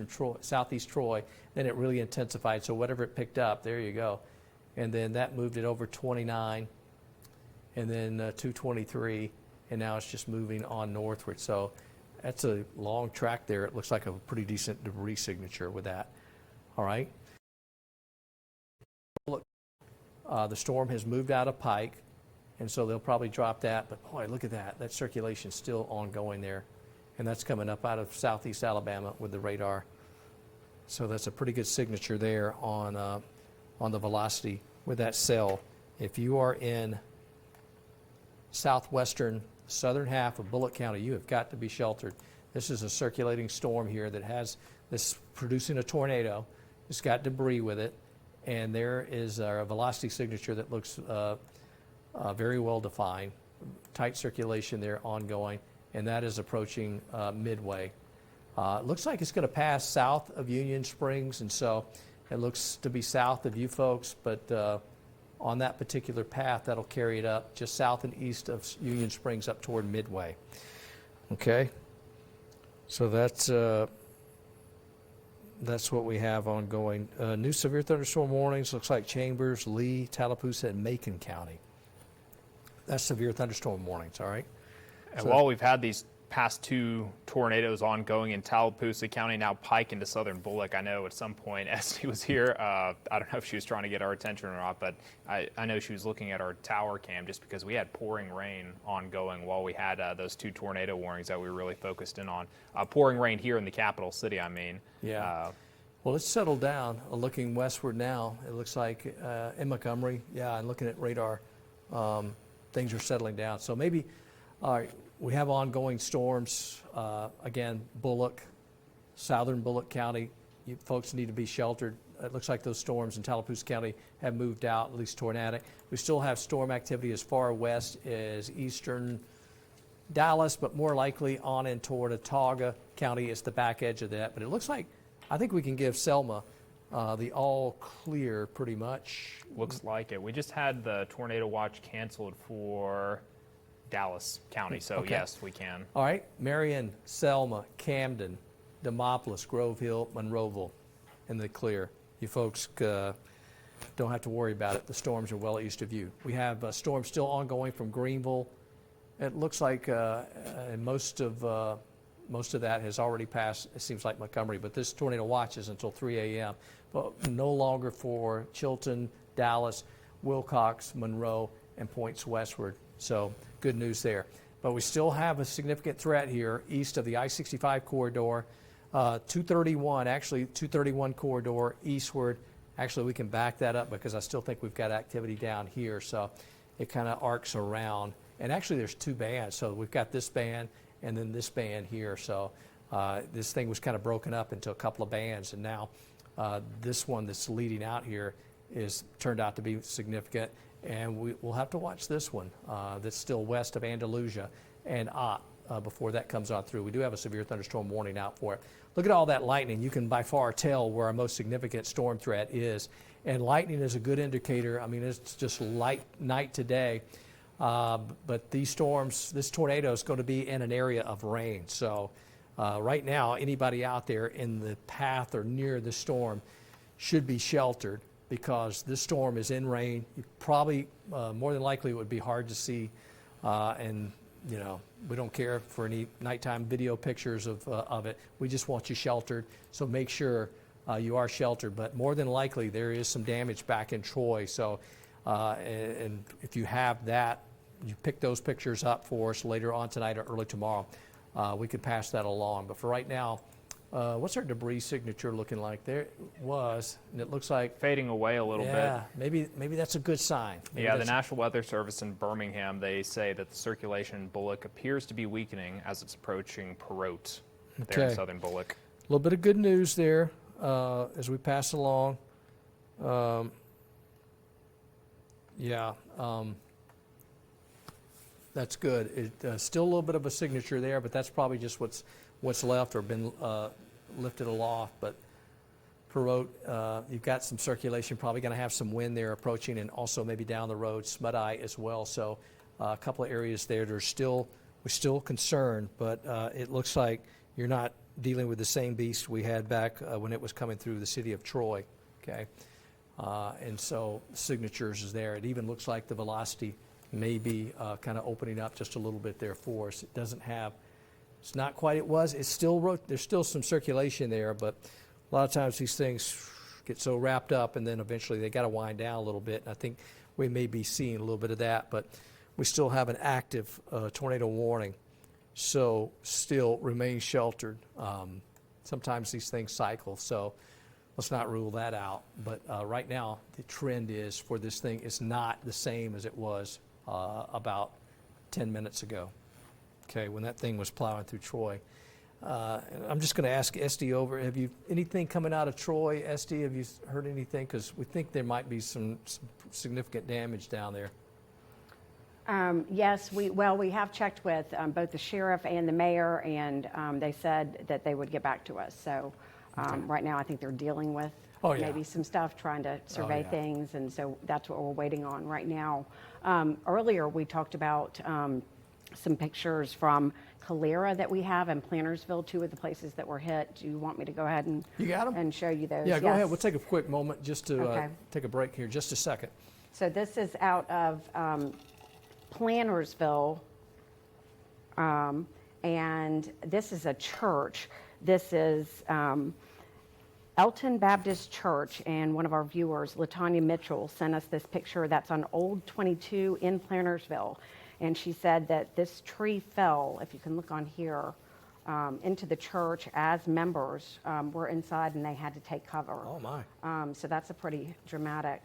Troy, then it really intensified. So whatever it picked up, there you go. And then that moved it over 29, and then 223, and now it's just moving on northward. So that's a long track there. It looks like a pretty decent debris signature with that. All right. Look, the storm has moved out of Pike, and so they'll probably drop that. But boy, look at that. That circulation's still ongoing there, and that's coming up out of southeast Alabama with the radar. So that's a pretty good signature there on the velocity with that cell. If you are in southwestern, southern half of Bullock County, you have got to be sheltered. This is a circulating storm here that has this producing a tornado. It's got debris with it, and there is a velocity signature that looks very well defined. Tight circulation there ongoing, and that is approaching Midway. It looks like it's going to pass south of Union Springs, and so it looks to be south of you folks, but on that particular path, that'll carry it up just south and east of Union Springs up toward Midway. Okay, so that's what we have ongoing. New severe thunderstorm warnings, looks like Chambers, Lee, Tallapoosa, and Macon County. That's severe thunderstorm warnings, all right? And while we've had these past two tornadoes ongoing in Tallapoosa County, now Pike into southern Bullock, I know at some point Esty was here. I don't know if she was trying to get our attention or not, but I know she was looking at our tower cam just because we had pouring rain ongoing while we had those two tornado warnings that we were really focused in on. Pouring rain here in the capital city, I mean. Yeah. Well, it's settled down. Looking westward now, it looks like in Montgomery, yeah, and looking at radar, things are settling down. So maybe, we have ongoing storms. Again, Bullock, southern Bullock County, you folks need to be sheltered. It looks like those storms in Tallapoosa County have moved out, at least tornadic. We still have storm activity as far west as eastern Dallas, but more likely on and toward Autauga County is the back edge of that. But it looks like, I think we can give Selma the all clear pretty much. Looks like it. We just had the tornado watch canceled for Dallas County, so okay. Yes, we can. All right, Marion, Selma, Camden, Demopolis, Grove Hill, Monroeville in the clear. you folks don't have to worry about it. The storms are well east of you. We have a storm still ongoing from Greenville. It looks like and most of that has already passed, it seems like Montgomery, but this tornado watch is until 3 a.m., but no longer for Chilton, Dallas, Wilcox, Monroe, and points westward. So good news there. But we still have a significant threat here east of the I-65 corridor, 231 corridor eastward. Actually, we can back that up because I still think we've got activity down here. So it kind of arcs around. And actually, there's two bands. So we've got this band and then this band here. So this thing was kind of broken up into a couple of bands. And now this one that's leading out here is turned out to be significant. And we'll have to watch this one that's still west of Andalusia and Ott before that comes on through. We do have a severe thunderstorm warning out for it. Look at all that lightning. You can by far tell where our most significant storm threat is. And lightning is a good indicator. I mean, it's just light night today. But these storms, this tornado is going to be in an area of rain. So right now, anybody out there in the path or near the storm should be sheltered because this storm is in rain. You probably, more than likely, it would be hard to see. And, you know, we don't care for any nighttime video pictures of it. We just want you sheltered. So make sure you are sheltered. But more than likely, there is some damage back in Troy. So, and if you have that, you pick those pictures up for us later on tonight or early tomorrow. We could pass that along. But for right now, what's our debris signature looking like? There it was, and it looks like Fading away a little bit. yeah, maybe that's a good sign. Maybe Yeah, the National Weather Service in Birmingham, they say that the circulation in Bullock appears to be weakening as it's approaching Perot there in southern Bullock. A little bit of good news there as we pass along. That's good. Still a little bit of a signature there, but that's probably just what's left or been lifted aloft. But Perot, you've got some circulation, probably going to have some wind there approaching, and also maybe down the road, Smut-Eye as well. So a couple of areas there that we're still concerned, but it looks like you're not dealing with the same beast we had back when it was coming through the city of Troy. Okay, and so signatures is there. It even looks like the velocity may be kind of opening up just a little bit there for us. It doesn't have, it's not quite it was. It's still, there's still some circulation there, but a lot of times these things get so wrapped up and then eventually they got to wind down a little bit. And I think we may be seeing a little bit of that, but we still have an active tornado warning. So still remain sheltered. Sometimes these things cycle, so let's not rule that out. But right now, the trend is for this thing is not the same as it was about 10 minutes ago, okay, when that thing was plowing through Troy. I'm just going to ask Esty over, have you anything coming out of Troy, Esty? Have you heard anything? Because we think there might be some significant damage down there. Yes, we have checked with both the sheriff and the mayor, and they said that they would get back to us. So right now I think they're dealing with maybe some stuff, trying to survey things, and so that's what we're waiting on right now. Earlier we talked about some pictures from Calera that we have in Plantersville, two of the places that were hit. Do you want me to go ahead and, you got 'em? And show you those? Yeah, go ahead. We'll take a quick moment just to Okay. take a break here, just a second. So this is out of Plantersville, and this is a church. This is Elton Baptist Church, and one of our viewers, Latanya Mitchell, sent us this picture that's on Old 22 in Plantersville. And she said that this tree fell, if you can look on here, into the church as members were inside and they had to take cover. Oh, my. So that's a pretty dramatic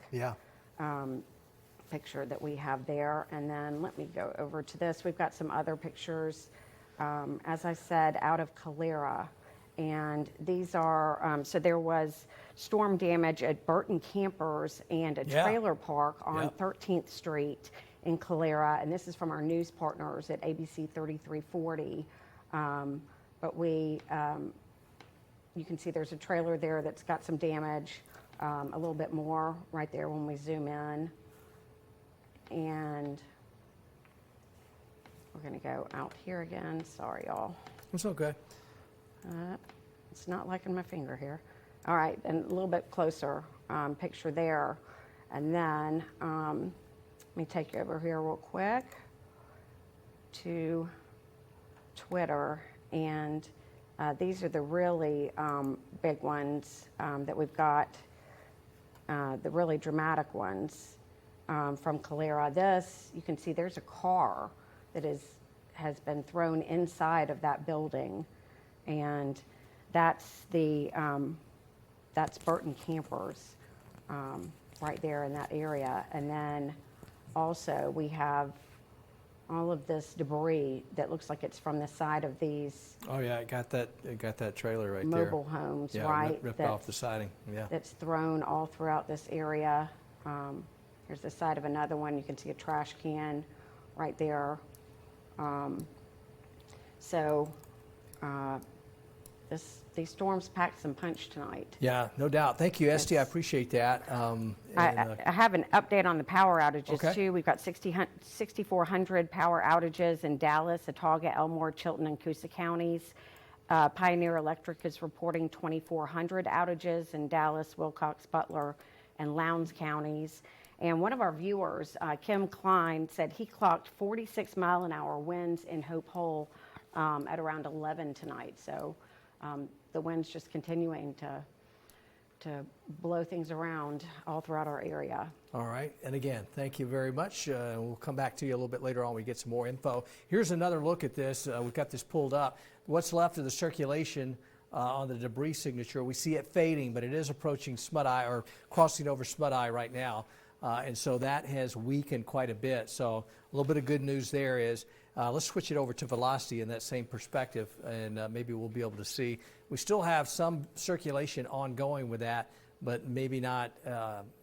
picture that we have there. And then let me go over to this. We've got some other pictures, as I said, out of Calera. And these are, so there was storm damage at Burton Campers and a trailer park on 13th Street in Calera, and this is from our news partners at ABC 3340. But you can see there's a trailer there that's got some damage, a little bit more right there when we zoom in. And we're gonna go out here again. Sorry, y'all. It's okay. It's not liking my finger here. All right, and a little bit closer picture there. And then let me take you over here real quick to Twitter. And these are the really big ones that we've got, the really dramatic ones from Calera. This, you can see there's a car that has been thrown inside of that building. And that's Burton Campers right there in that area. And then also we have all of this debris that looks like it's from the side of these Oh yeah, it got that trailer right mobile homes, there. right? Ripped off the siding. Yeah. That's thrown all throughout this area. Here's the side of another one. You can see a trash can right there. These storms packed some punch tonight. Yeah, no doubt. Thank you, Esty. I appreciate that. I have an update on the power outages, Okay. too. We've got 6,400 power outages in Dallas, Autauga, Elmore, Chilton, and Coosa counties. Pioneer Electric is reporting 2,400 outages in Dallas, Wilcox, Butler, and Lowndes counties. And one of our viewers, Kim Klein, said he clocked 46-mile-an-hour winds in Hope Hole at around 11 tonight. So the wind's just continuing to blow things around all throughout our area. All right. And again, thank you very much. We'll come back to you a little bit later on when we get some more info. Here's another look at this. We've got this pulled up. What's left of the circulation on the debris signature, we see it fading, but it is approaching Smut Eye or crossing over Smut Eye right now. And so that has weakened quite a bit. So a little bit of good news there is, let's switch it over to velocity in that same perspective, and maybe we'll be able to see. We still have some circulation ongoing with that, but maybe not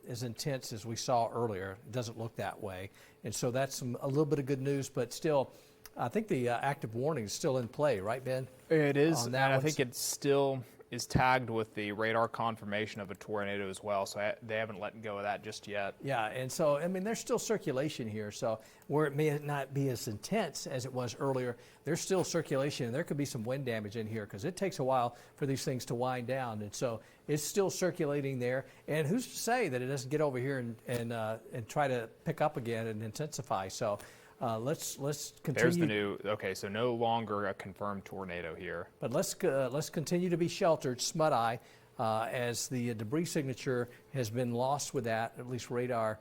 as intense as we saw earlier. It doesn't look that way. And so that's a little bit of good news, but still, I think the active warning is still in play, right, Ben? It is, On and that I one. think it still is tagged with the radar confirmation of a tornado as well, so they haven't let go of that just yet. Yeah, and so, I mean, there's still circulation here, so where it may not be as intense as it was earlier, there's still circulation, and there could be some wind damage in here because it takes a while for these things to wind down, and so it's still circulating there, and who's to say that it doesn't get over here and try to pick up again and intensify, so let's continue. There's the new, okay, so no longer a confirmed tornado here. But let's continue to be sheltered, Smut Eye, as the debris signature has been lost with that, at least radar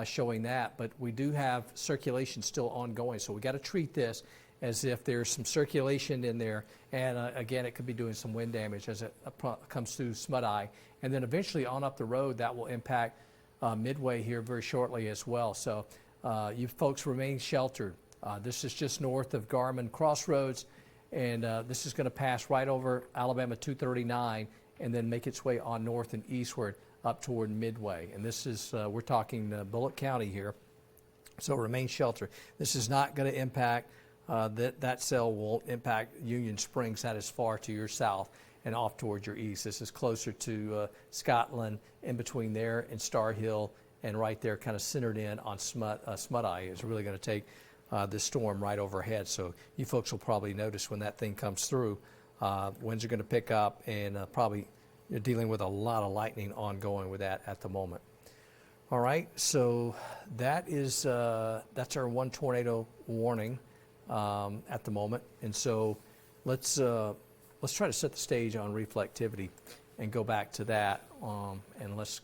showing that. But we do have circulation still ongoing, so we got to treat this as if there's some circulation in there. And again, it could be doing some wind damage as it comes through Smut Eye. And then eventually on up the road, that will impact Midway here very shortly as well. So you folks remain sheltered. This is just north of Garmin Crossroads, and this is going to pass right over Alabama 239 and then make its way on north and eastward up toward Midway. And this is, we're talking Bullitt County here, so remain sheltered. This is not going to impact, that cell won't impact Union Springs. That is far to your south and off toward your east. This is closer to Scotland, in between there and Star Hill, and right there kind of centered in on Smut Eye is really going to take this storm right overhead. So you folks will probably notice when that thing comes through, winds are going to pick up, and probably you're dealing with a lot of lightning ongoing with that at the moment. All right, so that is that's our one tornado warning at the moment, and so let's try to set the stage on reflectivity and go back to that, and let's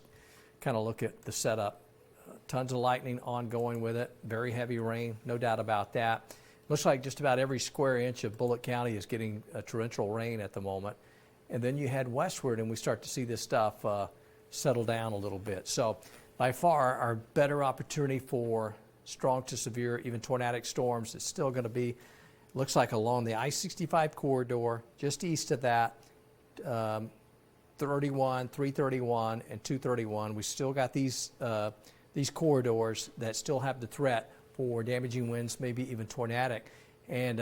kind of look at the setup. Tons of lightning ongoing with it, very heavy rain, no doubt about that. Looks like just about every square inch of Bullitt County is getting torrential rain at the moment. And then you head westward and we start to see this stuff settle down a little bit. So by far our better opportunity for strong to severe, even tornadic storms is still going to be, looks like along the I-65 corridor, just east of that, 31, 331, and 231. We still got these corridors that still have the threat for damaging winds, maybe even tornadic. And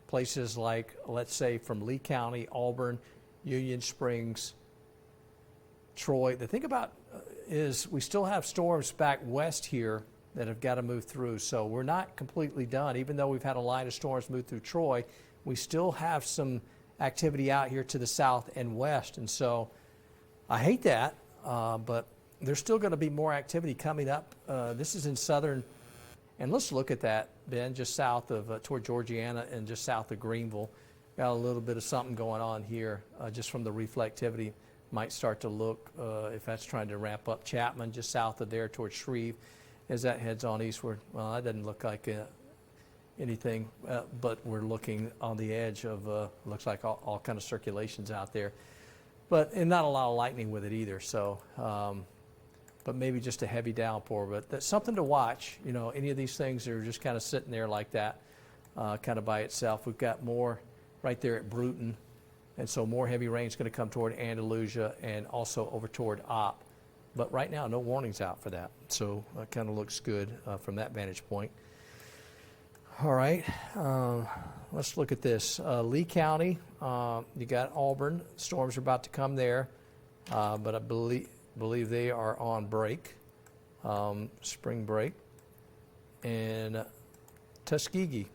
places like, let's say, from Lee County, Auburn, Union Springs, Troy. The thing about is we still have storms back west here that have got to move through. So we're not completely done. Even though we've had a line of storms move through Troy, we still have some activity out here to the south and west. And so I hate that, but there's still going to be more activity coming up. This is in southern, and let's look at that, Ben, just south of, toward Georgiana and just south of Greenville. Got a little bit of something going on here, just from the reflectivity. Might start to look, if that's trying to ramp up. Chapman, just south of there towards Shreve, as that heads on eastward. Well, that doesn't look like anything, but we're looking on the edge of, looks like all kind of circulations out there. And not a lot of lightning with it either, so, but maybe just a heavy downpour. But that's something to watch. You know, any of these things are just kind of sitting there like that, kind of by itself. We've got more right there at Bruton, and so more heavy rain is going to come toward Andalusia and also over toward Opp. But right now, no warnings out for that, so it kind of looks good from that vantage point. All right, let's look at this. Lee County, you got Auburn. Storms are about to come there, but I believe they are on break, spring break. And Tuskegee,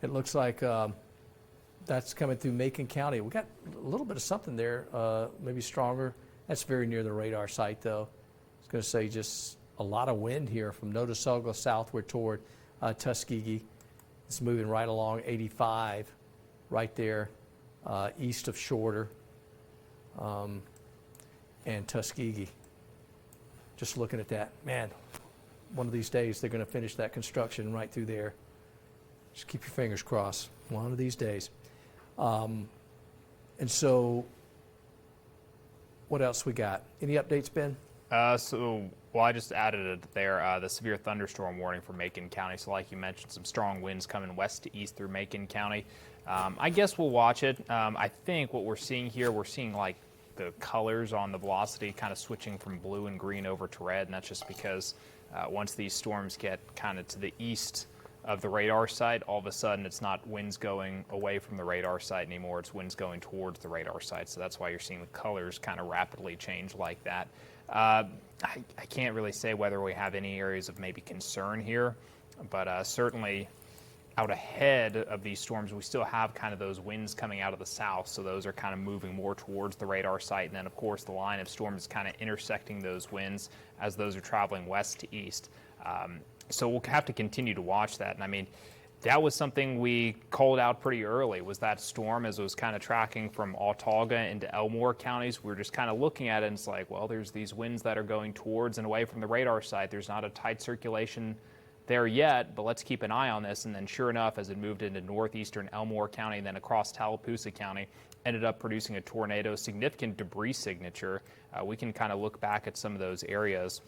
it looks like that's coming through Macon County. We got a little bit of something there, maybe stronger. That's very near the radar site, though. I was going to say just a lot of wind here from Notasulga southward toward Tuskegee. It's moving right along 85, right there, east of Shorter and Tuskegee. Just looking at that, man, one of these days they're going to finish that construction right through there. Just keep your fingers crossed, one of these days. And so, what else we got? Any updates, Ben? Well, I just added it there, the severe thunderstorm warning for Macon County. So like you mentioned, some strong winds coming west to east through Macon County. I guess we'll watch it. I think what we're seeing here, we're seeing like the colors on the velocity kind of switching from blue and green over to red. And that's just because once these storms get kind of to the east of the radar site, all of a sudden it's not winds going away from the radar site anymore. It's winds going towards the radar site. So that's why you're seeing the colors kind of rapidly change like that. I can't really say whether we have any areas of maybe concern here, but certainly out ahead of these storms, we still have kind of those winds coming out of the south, so those are kind of moving more towards the radar site. And then, of course, the line of storms is kind of intersecting those winds as those are traveling west to east. So we'll have to continue to watch that. And I mean, that was something we called out pretty early, was that storm as it was kind of tracking from Autauga into Elmore counties. We were just kind of looking at it and it's like, well, there's these winds that are going towards and away from the radar site. There's not a tight circulation there yet, but let's keep an eye on this. And then sure enough, as it moved into northeastern Elmore County and then across Tallapoosa County, ended up producing a tornado, significant debris signature. We can kind of look back at some of those areas.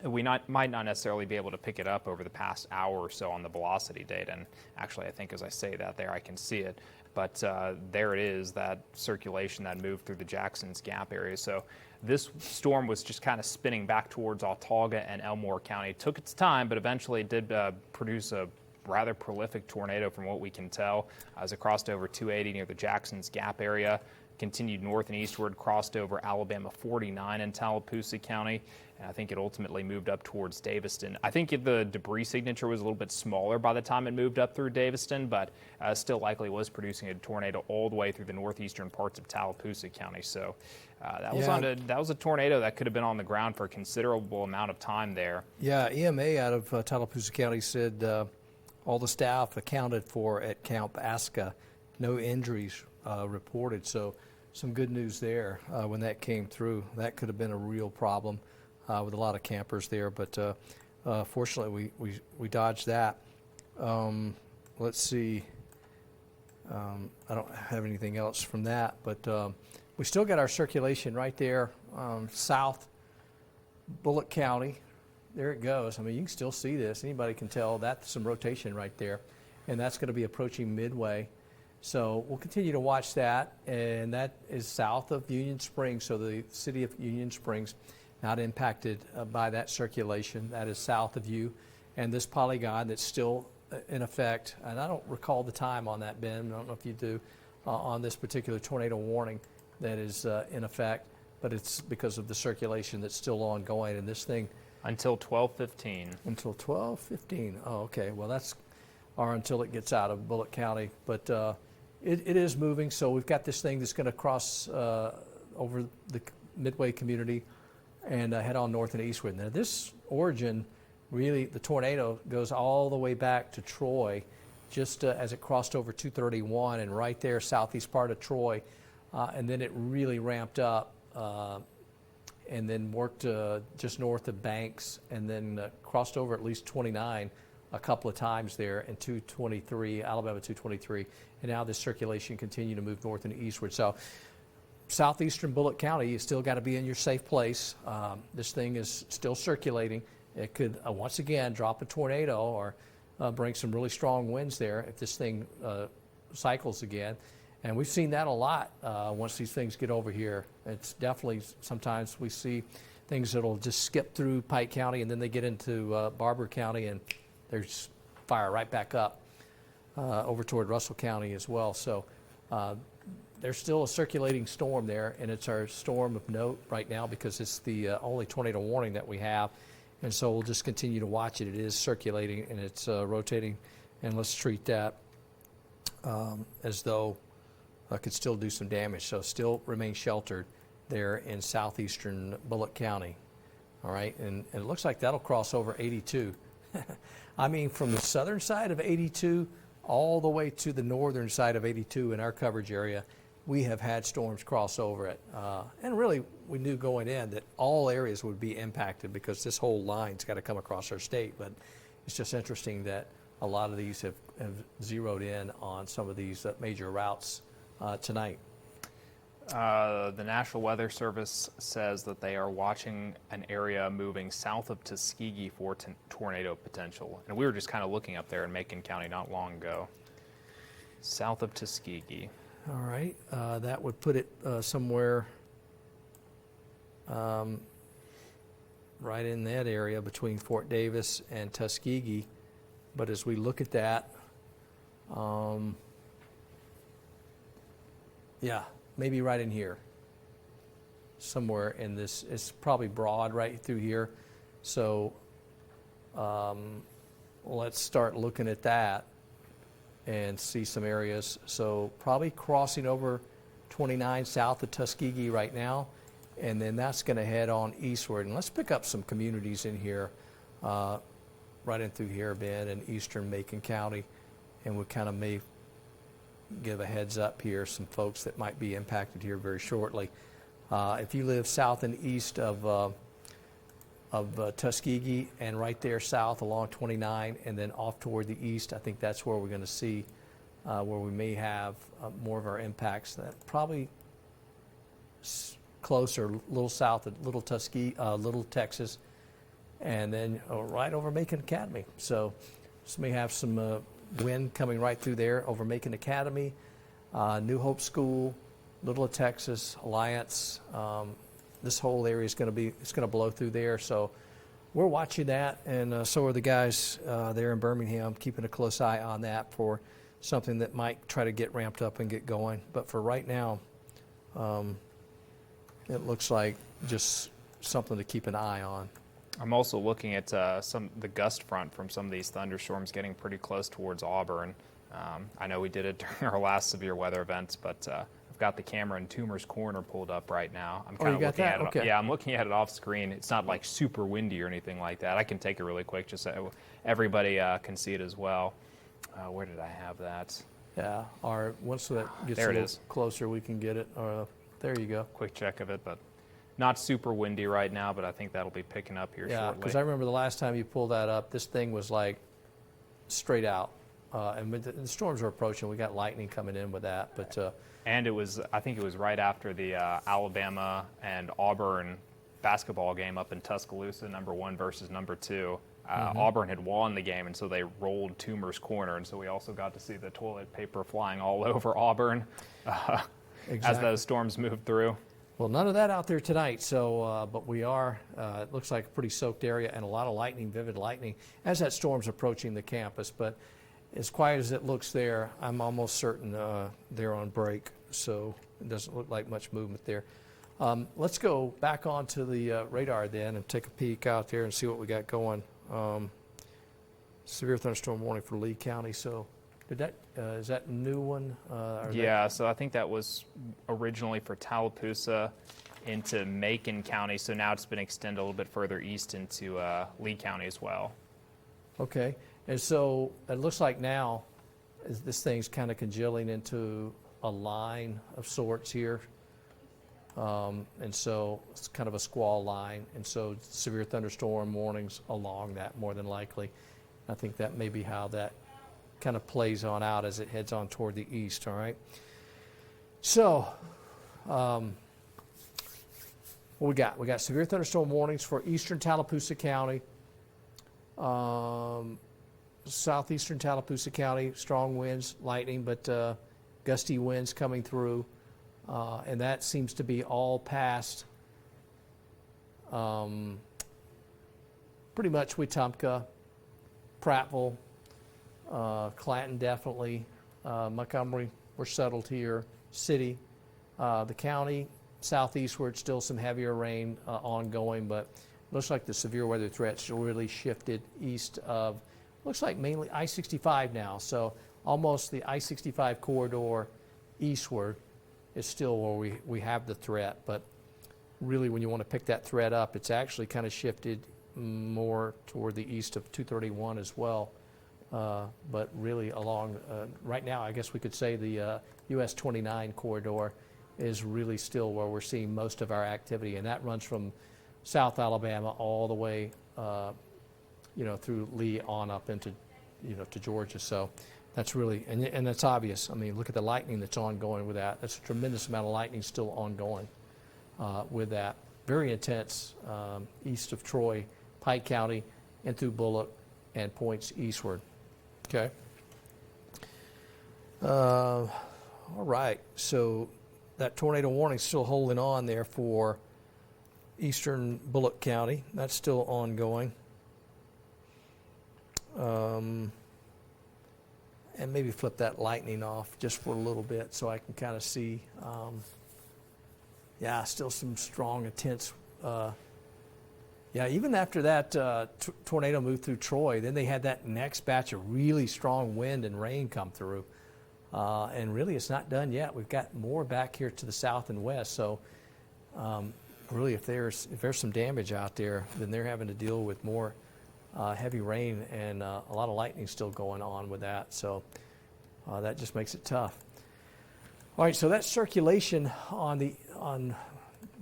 We might not necessarily be able to pick it up over the past hour or so on the velocity data. And actually, I think as I say that there, I can see it. But there it is, that circulation that moved through the Jackson's Gap area. So this storm was just kind of spinning back towards Autauga and Elmore County. It took its time, but eventually it did produce a rather prolific tornado from what we can tell. As it crossed over 280 near the Jackson's Gap area, continued north and eastward, crossed over Alabama 49 in Tallapoosa County, and I think it ultimately moved up towards Daviston. I think the debris signature was a little bit smaller by the time it moved up through Daviston, but still likely was producing a tornado all the way through the northeastern parts of Tallapoosa County. So that was a tornado that could have been on the ground for a considerable amount of time there. Yeah, EMA out of Tallapoosa County said all the staff accounted for at Camp Aska, no injuries reported. So some good news there when that came through. That could have been a real problem with a lot of campers there, but fortunately we dodged that. Let's see. I don't have anything else from that, but we still got our circulation right there, south Bullock County. There it goes. I mean, you can still see this. Anybody can tell that's some rotation right there, and that's going to be approaching Midway. So we'll continue to watch that, and that is south of Union Springs, so the city of Union Springs not impacted by that circulation. That is south of you, and this polygon that's still in effect, and I don't recall the time on that, Ben, I don't know if you do, on this particular tornado warning that is in effect, but it's because of the circulation that's still ongoing, and this thing... Until 12:15. Until 12:15. Oh, okay. Well, that's or until it gets out of Bullock County, but it is moving. So we've got this thing that's going to cross over Midway community and head on north and eastward. Now this origin, really, the tornado goes all the way back to Troy, just as it crossed over 231 and right there southeast part of Troy, and then it really ramped up and then worked just north of Banks and then crossed over at least 29 a couple of times there in 223, Alabama 223, and now this circulation continued to move north and eastward. So southeastern Bullitt County, you still got to be in your safe place. This thing is still circulating. It could, once again, drop a tornado or bring some really strong winds there if this thing cycles again. And we've seen that a lot once these things get over here. It's definitely, sometimes we see things that'll just skip through Pike County and then they get into Barber County and there's fire right back up over toward Russell County as well. So there's still a circulating storm there, and it's our storm of note right now because it's the only tornado warning that we have. And so we'll just continue to watch it. It is circulating and it's rotating, and let's treat that as though it could still do some damage. So still remain sheltered there in southeastern Bullitt County. All right, and it looks like that'll cross over 82. I mean, from the southern side of 82 all the way to the northern side of 82 in our coverage area, we have had storms cross over it. And really, we knew going in that all areas would be impacted because this whole line's got to come across our state. But it's just interesting that a lot of these have zeroed in on some of these major routes tonight. The National Weather Service says that they are watching an area moving south of Tuskegee for tornado potential. And we were just kind of looking up there in Macon County not long ago. South of Tuskegee. All right, that would put it somewhere right in that area between Fort Davis and Tuskegee. But as we look at that, yeah, maybe right in here, somewhere in this. It's probably broad right through here. So let's start looking at that and see some areas. So probably crossing over 29 south of Tuskegee right now, and then that's going to head on eastward. And let's pick up some communities in here, right in through here, Ben, in eastern Macon County, and we kind of may give a heads up here, some folks that might be impacted here very shortly. If you live south and east of Tuskegee and right there south along 29 and then off toward the east, I think that's where we're going to see where we may have more of our impacts. That probably closer, a little south of Little Tuskegee, Little Texas, and then right over Macon Academy. So may have some wind coming right through there over Macon Academy, New Hope School, Little Texas, Alliance. This whole area is going to blow through there. So we're watching that, and so are the guys there in Birmingham, keeping a close eye on that for something that might try to get ramped up and get going. But for right now, it looks like just something to keep an eye on. I'm also looking at the gust front from some of these thunderstorms getting pretty close towards Auburn. I know we did it during our last severe weather events, but I've got the camera in Toomer's Corner pulled up right now. I'm kind of looking at it. Okay. Yeah, I'm looking at it off screen. It's not like super windy or anything like that. I can take it really quick just so everybody can see it as well. Where did I have that? Yeah, once that gets There a it little is. closer, we can get it. There you go. Quick check of it, but not super windy right now, but I think that'll be picking up here Yeah, shortly. because I remember the last time you pulled that up, this thing was like straight out. And when the storms were approaching, we got lightning coming in with that. But and I think it was right after the Alabama and Auburn basketball game up in Tuscaloosa, number 1 versus number 2. Auburn had won the game, and so they rolled Toomer's Corner, and so we also got to see the toilet paper flying all over Auburn as those storms moved through. well, none of that out there tonight. So, but we are. It looks like a pretty soaked area and a lot of lightning, vivid lightning, as that storm's approaching the campus. But as quiet as it looks there, I'm almost certain they're on break. So it doesn't look like much movement there. Let's go back onto the radar then and take a peek out there and see what we got going. Severe thunderstorm warning for Lee County. So is that a new one? Yeah, so I think that was originally for Tallapoosa. into Macon County, so now it's been extended a little bit further east into Lee County as well. Okay, and so it looks like now this thing's kind of congealing into a line of sorts here. And so it's kind of a squall line, and so severe thunderstorm warnings along that more than likely. I think that may be how that kind of plays on out as it heads on toward the east, all right? So, what we got? We got severe thunderstorm warnings for eastern Tallapoosa County, southeastern Tallapoosa County, strong winds, lightning, but gusty winds coming through. And that seems to be all past pretty much Wetumpka, Prattville, Clanton definitely, Montgomery, we're settled here, city, the county, southeastward, still some heavier rain ongoing, but looks like the severe weather threats really shifted east of, looks like mainly I-65 now, so almost the I-65 corridor eastward is still where we have the threat, but really when you want to pick that threat up, it's actually kind of shifted more toward the east of 231 as well, but really along, right now I guess we could say the US 29 corridor is really still where we're seeing most of our activity, and that runs from South Alabama all the way through Lee on up into to Georgia. So that's really, and that's obvious. I mean, look at the lightning that's ongoing with that. That's a tremendous amount of lightning still ongoing with that. Very intense east of Troy, Pike County, and through Bullock and points eastward. Okay. All right. So that tornado warning is still holding on there for eastern Bullock County. That's still ongoing. And maybe flip that lightning off just for a little bit so I can kind of see. Yeah, still some strong, intense. Even after that tornado moved through Troy, then they had that next batch of really strong wind and rain come through. And really, it's not done yet. We've got more back here to the south and west. So really, if there's some damage out there, then they're having to deal with more heavy rain and a lot of lightning still going on with that. So that just makes it tough. All right, so that circulation on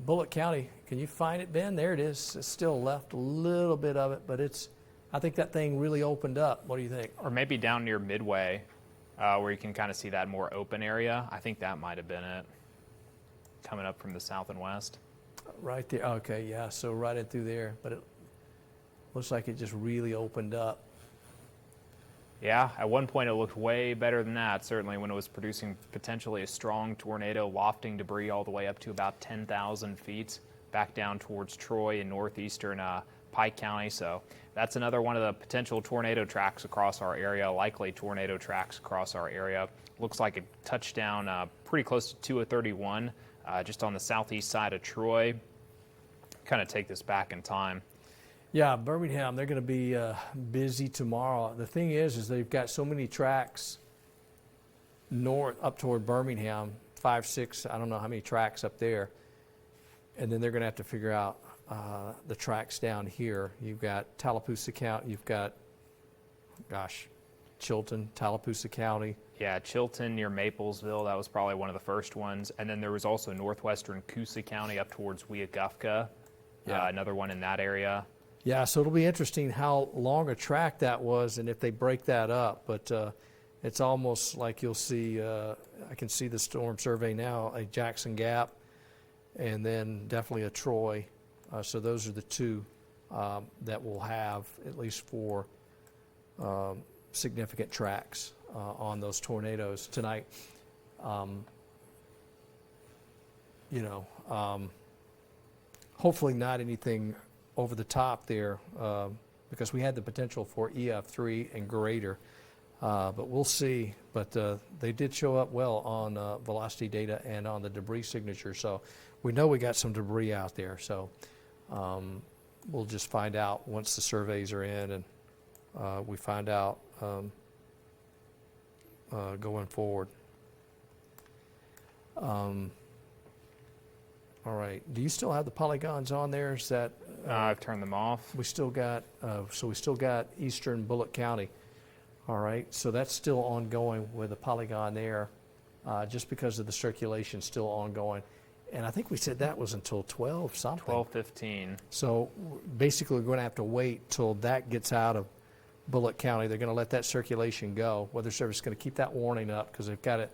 Bullock County, can you find it, Ben? There it is. It's still left a little bit of it, but I think that thing really opened up. What do you think? Or maybe down near Midway, where you can kind of see that more open area. I think that might have been it, coming up from the south and west. Right there. Okay, yeah, so right in through there. But it looks like it just really opened up. Yeah, at one point it looked way better than that, certainly when it was producing potentially a strong tornado, wafting debris all the way up to about 10,000 feet back down towards Troy in northeastern Pike County. So that's another one of the potential tornado tracks across our area, likely tornado tracks across our area. Looks like a touchdown pretty close to 231, just on the southeast side of Troy. Kind of take this back in time. Yeah, Birmingham, they're going to be busy tomorrow. The thing is they've got so many tracks north up toward Birmingham, 5, 6, I don't know how many tracks up there. And then they're going to have to figure out the tracks down here. You've got Tallapoosa County, you've got, Chilton, Tallapoosa County. Yeah, Chilton near Maplesville, that was probably one of the first ones. And then there was also northwestern Coosa County up towards Wetumpka, another one in that area. Yeah, so it'll be interesting how long a track that was and if they break that up. But it's almost like you'll see, I can see the storm survey now, a Jackson Gap, and then definitely a Troy. So those are the two that we'll have, at least for significant tracks on those tornadoes tonight. Hopefully not anything over the top there, because we had the potential for EF3 and greater, but we'll see. But they did show up well on velocity data and on the debris signature, so we know we got some debris out there. So we'll just find out once the surveys are in and we find out going forward. All All right. Do you still have the polygons on there? Is that I've turned them off. we still got? So we still got eastern Bullitt County. All right. So that's still ongoing with the polygon there, just because of the circulation still ongoing. And I think we said that was until 12 something. 12:15. So basically, we're going to have to wait till that gets out of Bullitt County. They're going to let that circulation go. Weather Service is going to keep that warning up because they've got it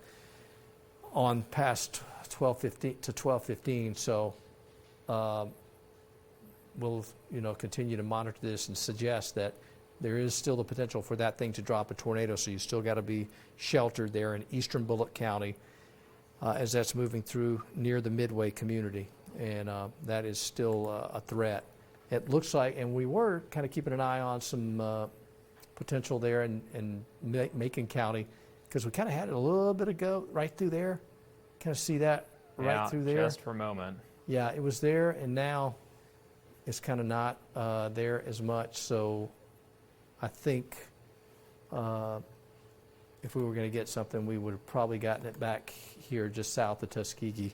on past 12:15 to 12:15. So we'll continue to monitor this and suggest that there is still the potential for that thing to drop a tornado. So you still got to be sheltered there in eastern Bullitt County as that's moving through near the Midway community, and that is still a threat. It looks like, and we were kind of keeping an eye on some potential there in Macon County, because we kind of had it a little bit ago right through there. Kind of see that right through there. Just for a moment. Yeah, it was there, and now it's kind of not there as much. So I think if we were going to get something, we would have probably gotten it back here just south of Tuskegee.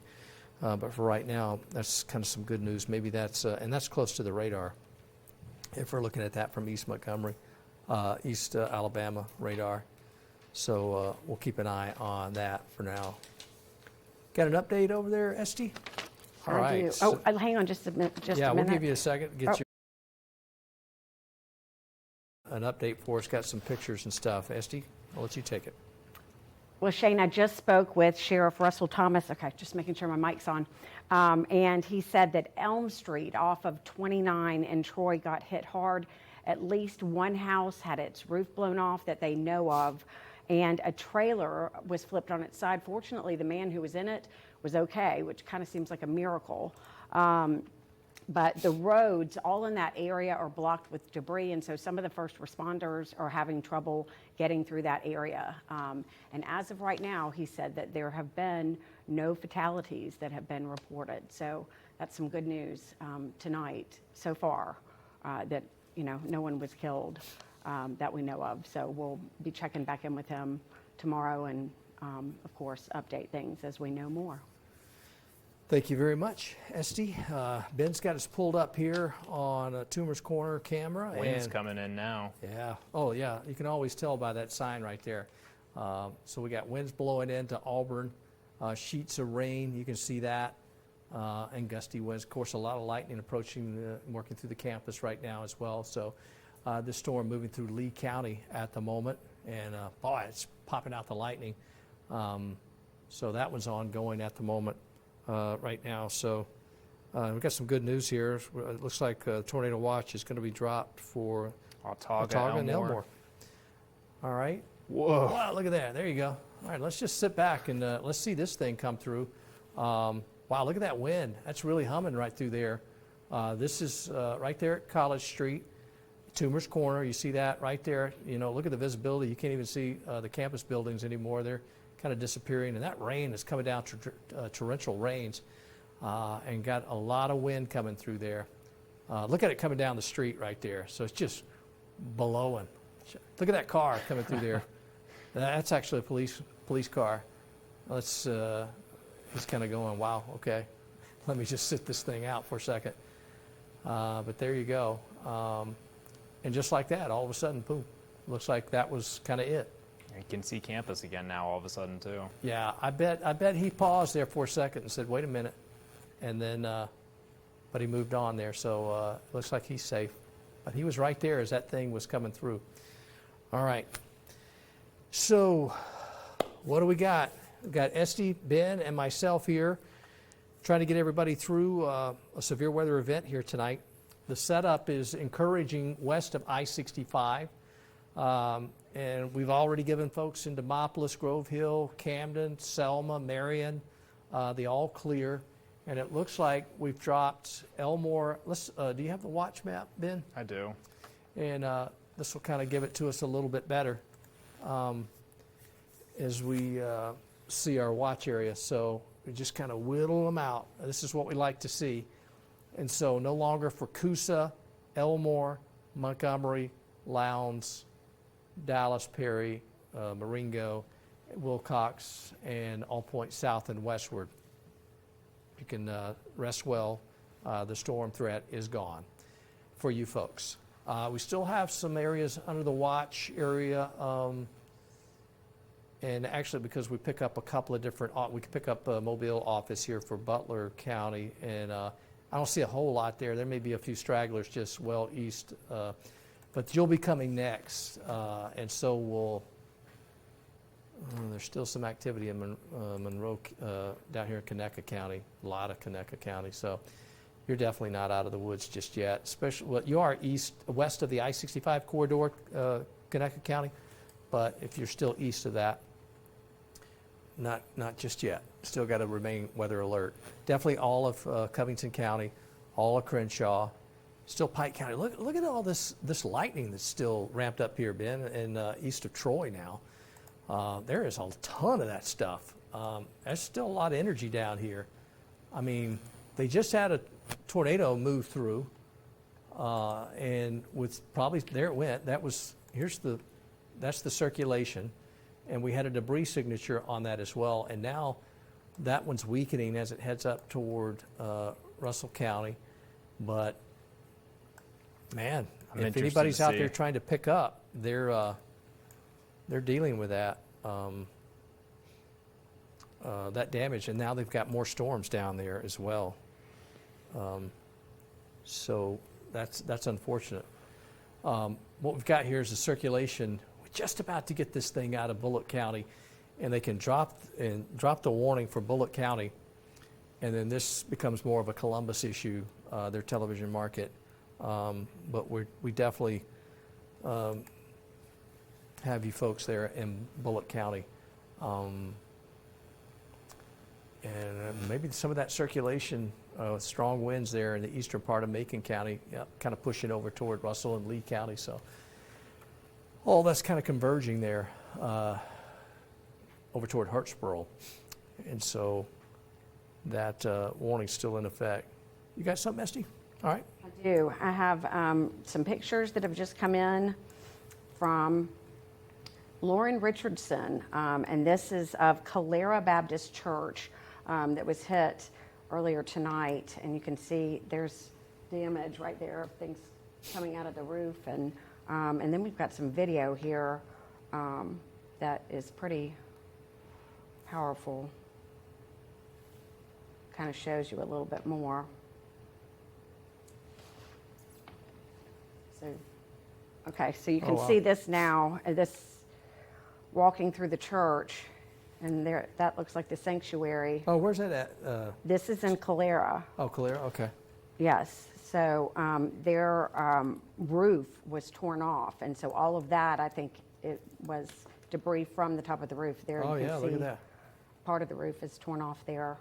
But for right now, that's kind of some good news. Maybe that's, and that's close to the radar if we're looking at that from East Montgomery, East Alabama radar. So we'll keep an eye on that for now. Got an update over there, Esty? All I right. do. So- Oh, hang on just a minute. yeah, we'll give you a second. Get Oh. you an update for us. Got some pictures and stuff. Esty, I'll let you take it. Well, Shane, I just spoke with Sheriff Russell Thomas. Okay, just making sure my mic's on. And he said that Elm Street off of 29 in Troy got hit hard. At least one house had its roof blown off that they know of, and a trailer was flipped on its side. Fortunately, the man who was in it was okay, which kind of seems like a miracle. But the roads all in that area are blocked with debris, and so some of the first responders are having trouble getting through that area. And as of right now, he said that there have been no fatalities that have been reported. So that's some good news tonight so far, that no one was killed that we know of. So we'll be checking back in with him tomorrow and, of course, update things as we know more. Thank you very much, Esty. Ben's got us pulled up here on a Toomer's Corner camera. Wind's and coming in now. Yeah. Oh, yeah. You can always tell by that sign right there. So we got winds blowing into Auburn, sheets of rain. You can see that, and gusty winds. Of course, a lot of lightning approaching, working through the campus right now as well. So this storm moving through Lee County at the moment, and boy, it's popping out the lightning. So that one's ongoing at the moment. Right now, so we've got some good news here. It looks like tornado watch is going to be dropped for Watauga, and Elmore. All right. Whoa. Wow, look at that. There you go. All right, let's just sit back and let's see this thing come through. Wow, look at that wind. That's really humming right through there. This is right there at College Street, Toomer's Corner. You see that right there. Look at the visibility. You can't even see the campus buildings anymore. They're kind of disappearing, and that rain is coming down, torrential rains, and got a lot of wind coming through there. Look at it coming down the street right there. So it's just blowing. Look at that car coming through there. That's actually a police car. He's kind of going, wow, okay. Let me just sit this thing out for a second. But there you go. And just like that, all of a sudden, boom. Looks like that was kind of it. You can see campus again now all of a sudden, too. Yeah, I bet he paused there for a second and said, wait a minute. And then, but he moved on there, so it looks like he's safe. But he was right there as that thing was coming through. All right. So what do we got? We've got Esty, Ben, and myself here trying to get everybody through a severe weather event here tonight. The setup is encouraging west of I-65. And we've already given folks in Demopolis, Grove Hill, Camden, Selma, Marion, the all clear. And it looks like we've dropped Elmore. Do you have the watch map, Ben? I do. And this will kind of give it to us a little bit better as we see our watch area. So we just kind of whittle them out. This is what we like to see. And so no longer for Coosa, Elmore, Montgomery, Lowndes, Dallas, Perry, Marengo, Wilcox, and All Point South and westward. You can rest well. The storm threat is gone for you folks. We still have some areas under the watch area, and actually because we pick up a couple of different, we can pick up a Mobile office here for Butler County, and I don't see a whole lot there. There may be a few stragglers just well east, but you'll be coming next, and so will. There's still some activity in Monroe, down here in Conecuh County, a lot of Conecuh County. So you're definitely not out of the woods just yet. Especially, well, you are west of the I-65 corridor, Conecuh County, but if you're still east of that, not just yet. Still got to remain weather alert. Definitely all of Covington County, all of Crenshaw, still Pike County. Look at all this lightning that's still ramped up here, Ben, and east of Troy now. There is a ton of that stuff. There's still a lot of energy down here. I mean, they just had a tornado move through, and with probably, there it went. That's the circulation, and we had a debris signature on that as well. And now that one's weakening as it heads up toward Russell County. But man, if anybody's out there trying to pick up, they're dealing with that that damage, and now they've got more storms down there as well. So that's unfortunate. What we've got here is a circulation. We're just about to get this thing out of Bullock County, and they can drop the warning for Bullock County, and then this becomes more of a Columbus issue, their television market. But we definitely have you folks there in Bullock County. And maybe some of that circulation, strong winds there in the eastern part of Macon County, kind of pushing over toward Russell and Lee County. So all that's kind of converging there over toward Hurtsboro. And so that warning's still in effect. You got something, Esty? All right. I do. I have some pictures that have just come in from Lauren Richardson, and this is of Calera Baptist Church that was hit earlier tonight, and you can see there's damage right there of things coming out of the roof, and then we've got some video here that is pretty powerful. Kind of shows you a little bit more. So, okay, so you can see this now. This walking through the church, and there, that looks like the sanctuary. Oh, where's that at? This is in Calera. Oh, Calera, okay. Yes, so their roof was torn off, and so all of that, I think it was debris from the top of the roof. There Oh, you can yeah, see look at that. part of the roof is torn off there.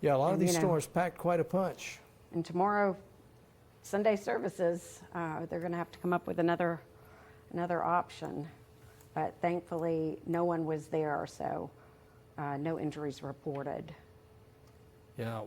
Yeah, a lot of and, these you know, storms packed quite a punch. And tomorrow, Sunday services, they're going to have to come up with another option. But thankfully, no one was there, so no injuries reported. Yeah.